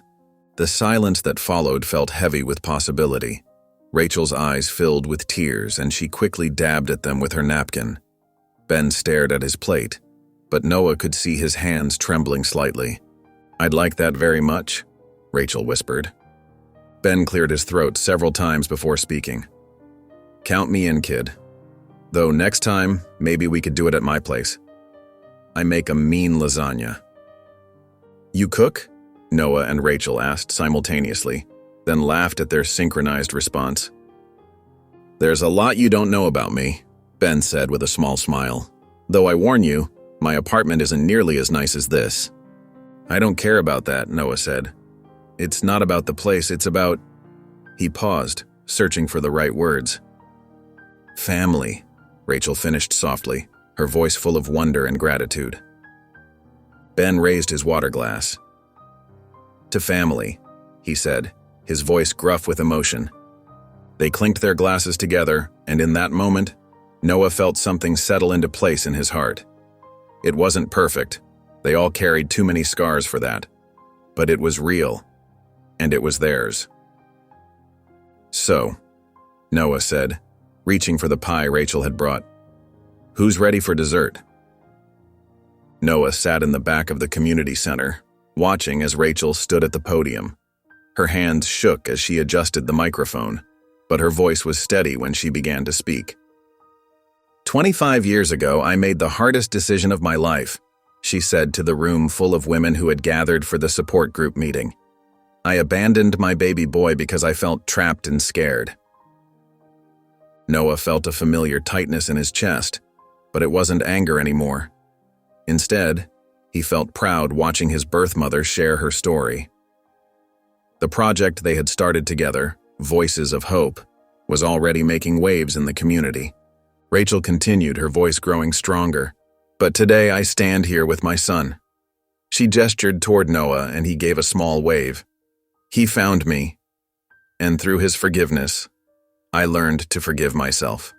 The silence that followed felt heavy with possibility. Rachel's eyes filled with tears, and she quickly dabbed at them with her napkin. Ben stared at his plate, but Noah could see his hands trembling slightly. "I'd like that very much," Rachel whispered. Ben cleared his throat several times before speaking. "Count me in, kid. Though next time, maybe we could do it at my place. I make a mean lasagna." "You cook?" Noah and Rachel asked simultaneously, then laughed at their synchronized response. "There's a lot you don't know about me," Ben said with a small smile. "Though I warn you, my apartment isn't nearly as nice as this." "I don't care about that," Noah said. "It's not about the place, it's about…" He paused, searching for the right words. "Family," Rachel finished softly, her voice full of wonder and gratitude. Ben raised his water glass. "To family," he said, his voice gruff with emotion. They clinked their glasses together, and in that moment, Noah felt something settle into place in his heart. It wasn't perfect. They all carried too many scars for that. But it was real, and it was theirs. "So," Noah said, reaching for the pie Rachel had brought, "who's ready for dessert?" Noah sat in the back of the community center, watching as Rachel stood at the podium. Her hands shook as she adjusted the microphone, but her voice was steady when she began to speak. 25 years ago, I made the hardest decision of my life," she said to the room full of women who had gathered for the support group meeting. "I abandoned my baby boy because I felt trapped and scared." Noah felt a familiar tightness in his chest, but it wasn't anger anymore. Instead, he felt proud watching his birth mother share her story. The project they had started together, Voices of Hope, was already making waves in the community. Rachel continued, her voice growing stronger. "But today I stand here with my son." She gestured toward Noah, and he gave a small wave. "He found me, and through his forgiveness, I learned to forgive myself."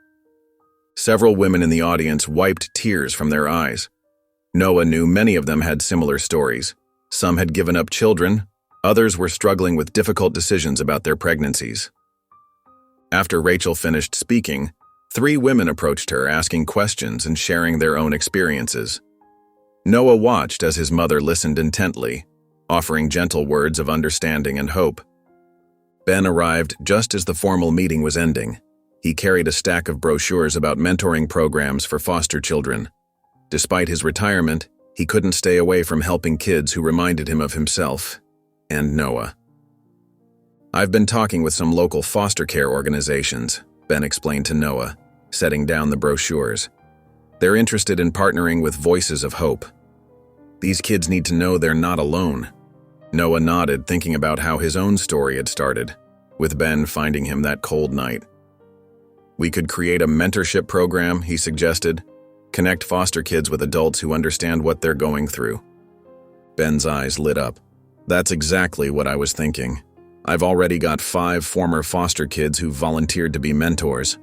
Several women in the audience wiped tears from their eyes. Noah knew many of them had similar stories. Some had given up children, others were struggling with difficult decisions about their pregnancies. After Rachel finished speaking, 3 women approached her, asking questions and sharing their own experiences. Noah watched as his mother listened intently, offering gentle words of understanding and hope. Ben arrived just as the formal meeting was ending. He carried a stack of brochures about mentoring programs for foster children. Despite his retirement, he couldn't stay away from helping kids who reminded him of himself and Noah. "I've been talking with some local foster care organizations," Ben explained to Noah, setting down the brochures. "They're interested in partnering with Voices of Hope. These kids need to know they're not alone." Noah nodded, thinking about how his own story had started, with Ben finding him that cold night. "We could create a mentorship program," he suggested. "Connect foster kids with adults who understand what they're going through." Ben's eyes lit up. "That's exactly what I was thinking. I've already got 5 former foster kids who volunteered to be mentors."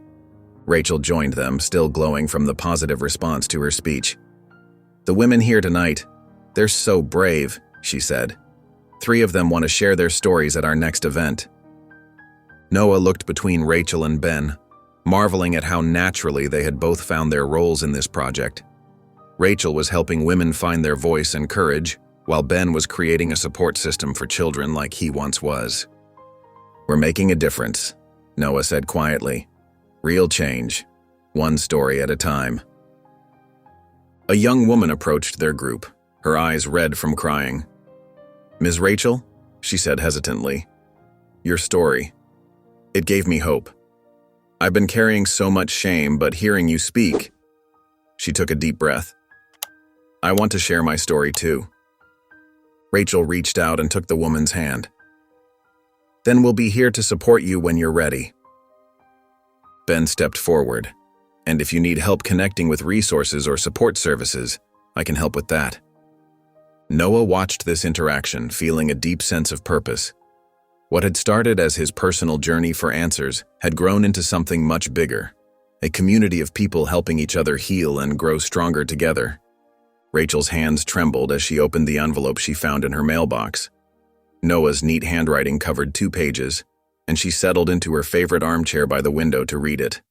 Rachel joined them, still glowing from the positive response to her speech. "The women here tonight, they're so brave," she said. 3 of them want to share their stories at our next event." Noah looked between Rachel and Ben, marveling at how naturally they had both found their roles in this project. Rachel was helping women find their voice and courage, while Ben was creating a support system for children like he once was. "We're making a difference," Noah said quietly. "Real change, one story at a time." A young woman approached their group, her eyes red from crying. "Ms. Rachel?" she said hesitantly. Your story. It gave me hope. I've been carrying so much shame, but hearing you speak. She took a deep breath. I want to share my story too. Rachel reached out and took the woman's hand. Then we'll be here to support you when you're ready. Ben stepped forward. And if you need help connecting with resources or support services, I can help with that. Noah watched this interaction, feeling a deep sense of purpose. What had started as his personal journey for answers had grown into something much bigger, a community of people helping each other heal and grow stronger together. Rachel's hands trembled as she opened the envelope she found in her mailbox. Noah's neat handwriting covered 2 pages, and she settled into her favorite armchair by the window to read it.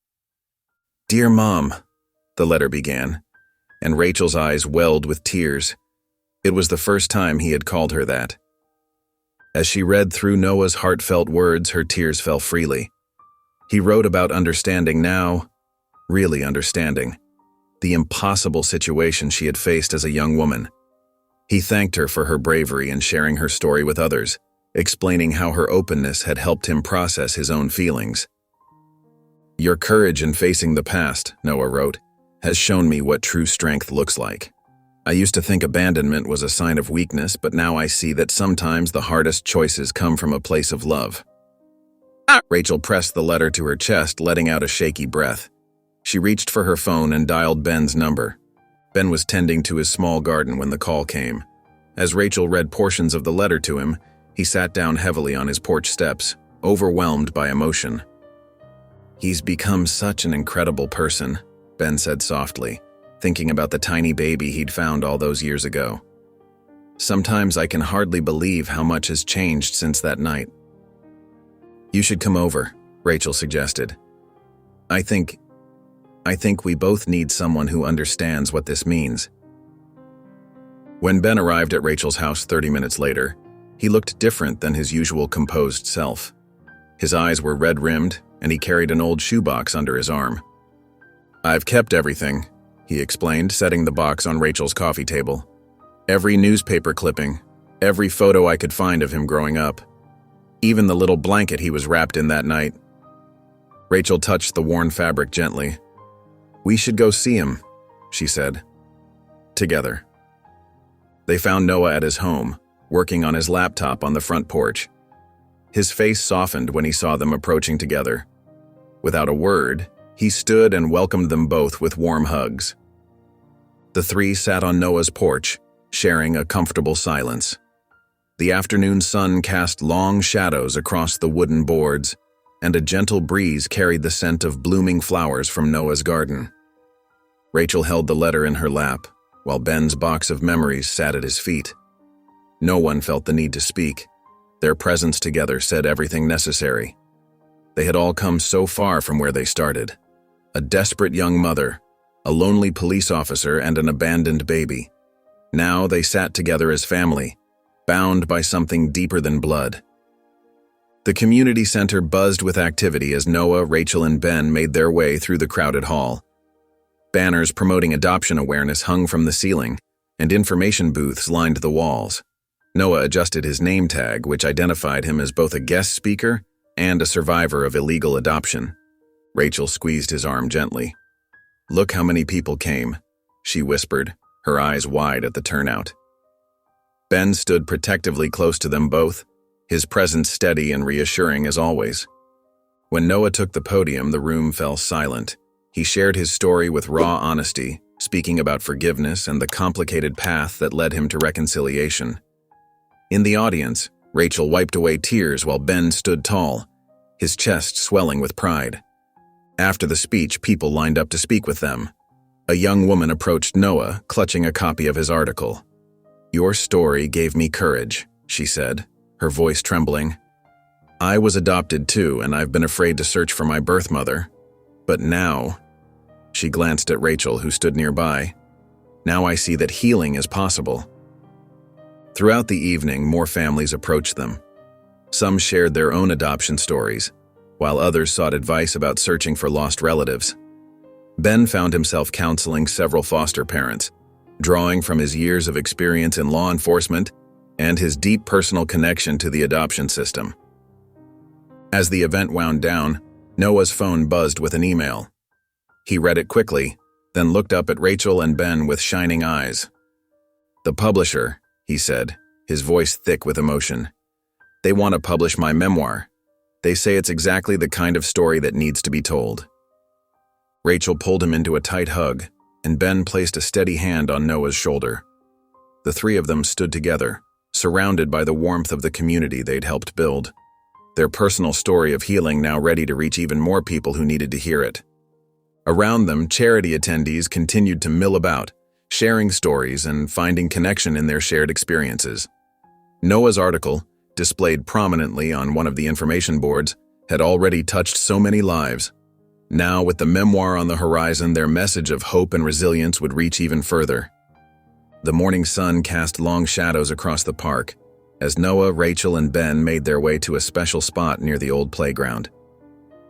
Dear Mom, the letter began, and Rachel's eyes welled with tears. It was the first time he had called her that. As she read through Noah's heartfelt words, her tears fell freely. He wrote about understanding now, really understanding, the impossible situation she had faced as a young woman. He thanked her for her bravery in sharing her story with others, explaining how her openness had helped him process his own feelings. Your courage in facing the past, Noah wrote, has shown me what true strength looks like. I used to think abandonment was a sign of weakness, but now I see that sometimes the hardest choices come from a place of love. Rachel pressed the letter to her chest, letting out a shaky breath. She reached for her phone and dialed Ben's number. Ben was tending to his small garden when the call came. As Rachel read portions of the letter to him, he sat down heavily on his porch steps, overwhelmed by emotion. He's become such an incredible person, Ben said softly, thinking about the tiny baby he'd found all those years ago. Sometimes I can hardly believe how much has changed since that night. You should come over, Rachel suggested. I think we both need someone who understands what this means. When Ben arrived at Rachel's house 30 minutes later, he looked different than his usual composed self. His eyes were red-rimmed, and he carried an old shoebox under his arm. I've kept everything, he explained, setting the box on Rachel's coffee table. Every newspaper clipping, every photo I could find of him growing up. Even the little blanket he was wrapped in that night. Rachel touched the worn fabric gently. We should go see him, she said. Together. They found Noah at his home, working on his laptop on the front porch. His face softened when he saw them approaching together. Without a word, he stood and welcomed them both with warm hugs. The 3 sat on Noah's porch, sharing a comfortable silence. The afternoon sun cast long shadows across the wooden boards, and a gentle breeze carried the scent of blooming flowers from Noah's garden. Rachel held the letter in her lap, while Ben's box of memories sat at his feet. No one felt the need to speak. Their presence together said everything necessary. They had all come so far from where they started. A desperate young mother, a lonely police officer, and an abandoned baby. Now they sat together as family, bound by something deeper than blood. The community center buzzed with activity as Noah, Rachel, and Ben made their way through the crowded hall. Banners promoting adoption awareness hung from the ceiling, and information booths lined the walls. Noah adjusted his name tag, which identified him as both a guest speaker and a survivor of illegal adoption. Rachel squeezed his arm gently. Look how many people came, she whispered, her eyes wide at the turnout. Ben stood protectively close to them both, his presence steady and reassuring as always. When Noah took the podium, the room fell silent. He shared his story with raw honesty, speaking about forgiveness and the complicated path that led him to reconciliation. In the audience, Rachel wiped away tears while Ben stood tall, his chest swelling with pride. After the speech, people lined up to speak with them. A young woman approached Noah, clutching a copy of his article. Your story gave me courage, she said, her voice trembling. I was adopted too, and I've been afraid to search for my birth mother. But now, she glanced at Rachel, who stood nearby. Now I see that healing is possible. Throughout the evening, more families approached them. Some shared their own adoption stories, while others sought advice about searching for lost relatives. Ben found himself counseling several foster parents, drawing from his years of experience in law enforcement and his deep personal connection to the adoption system. As the event wound down, Noah's phone buzzed with an email. He read it quickly, then looked up at Rachel and Ben with shining eyes. "The publisher," he said, his voice thick with emotion. "They want to publish my memoir. They say it's exactly the kind of story that needs to be told." Rachel pulled him into a tight hug, and Ben placed a steady hand on Noah's shoulder. The three of them stood together, surrounded by the warmth of the community they'd helped build, their personal story of healing now ready to reach even more people who needed to hear it. Around them, charity attendees continued to mill about, sharing stories and finding connection in their shared experiences. Noah's article, displayed prominently on one of the information boards, had already touched so many lives. Now, with the memoir on the horizon, their message of hope and resilience would reach even further. The morning sun cast long shadows across the park as Noah, Rachel, and Ben made their way to a special spot near the old playground.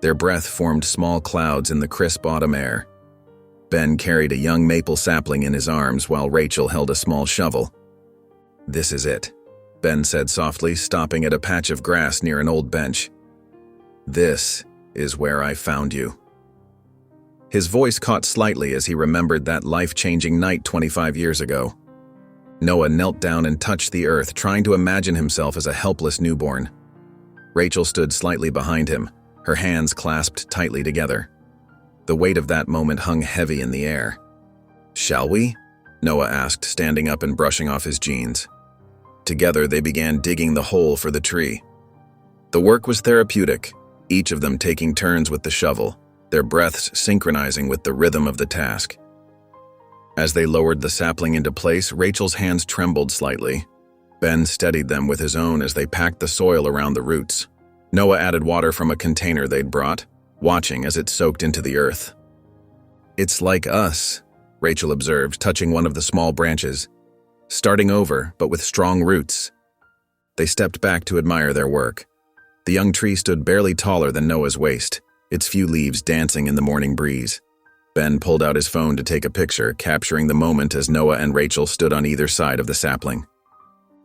Their breath formed small clouds in the crisp autumn air. Ben carried a young maple sapling in his arms while Rachel held a small shovel. "This is it," Ben said softly, stopping at a patch of grass near an old bench. "This is where I found you." His voice caught slightly as he remembered that life-changing night 25 years ago. Noah knelt down and touched the earth, trying to imagine himself as a helpless newborn. Rachel stood slightly behind him, her hands clasped tightly together. The weight of that moment hung heavy in the air. "Shall we?" Noah asked, standing up and brushing off his jeans. Together, they began digging the hole for the tree. The work was therapeutic, each of them taking turns with the shovel, their breaths synchronizing with the rhythm of the task. As they lowered the sapling into place, Rachel's hands trembled slightly. Ben steadied them with his own as they packed the soil around the roots. Noah added water from a container they'd brought, watching as it soaked into the earth. "It's like us," Rachel observed, touching one of the small branches. "Starting over, but with strong roots." They stepped back to admire their work. The young tree stood barely taller than Noah's waist, its few leaves dancing in the morning breeze. Ben pulled out his phone to take a picture, capturing the moment as Noah and Rachel stood on either side of the sapling.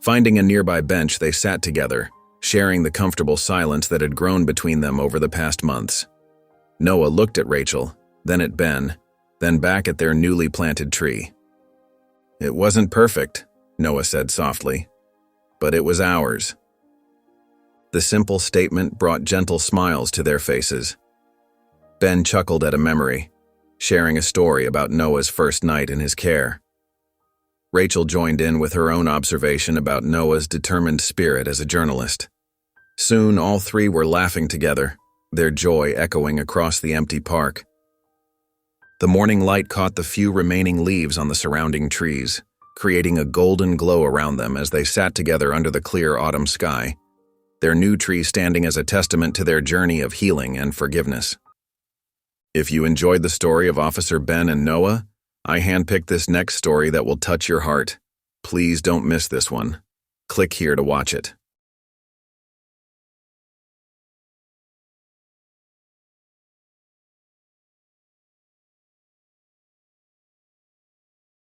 Finding a nearby bench, they sat together, sharing the comfortable silence that had grown between them over the past months. Noah looked at Rachel, then at Ben, then back at their newly planted tree. "It wasn't perfect," Noah said softly, "but it was ours." The simple statement brought gentle smiles to their faces. Ben chuckled at a memory, sharing a story about Noah's first night in his care. Rachel joined in with her own observation about Noah's determined spirit as a journalist. Soon, all three were laughing together, their joy echoing across the empty park. The morning light caught the few remaining leaves on the surrounding trees, creating a golden glow around them as they sat together under the clear autumn sky, their new tree standing as a testament to their journey of healing and forgiveness. If you enjoyed the story of Officer Ben and Noah, I handpicked this next story that will touch your heart. Please don't miss this one. Click here to watch it.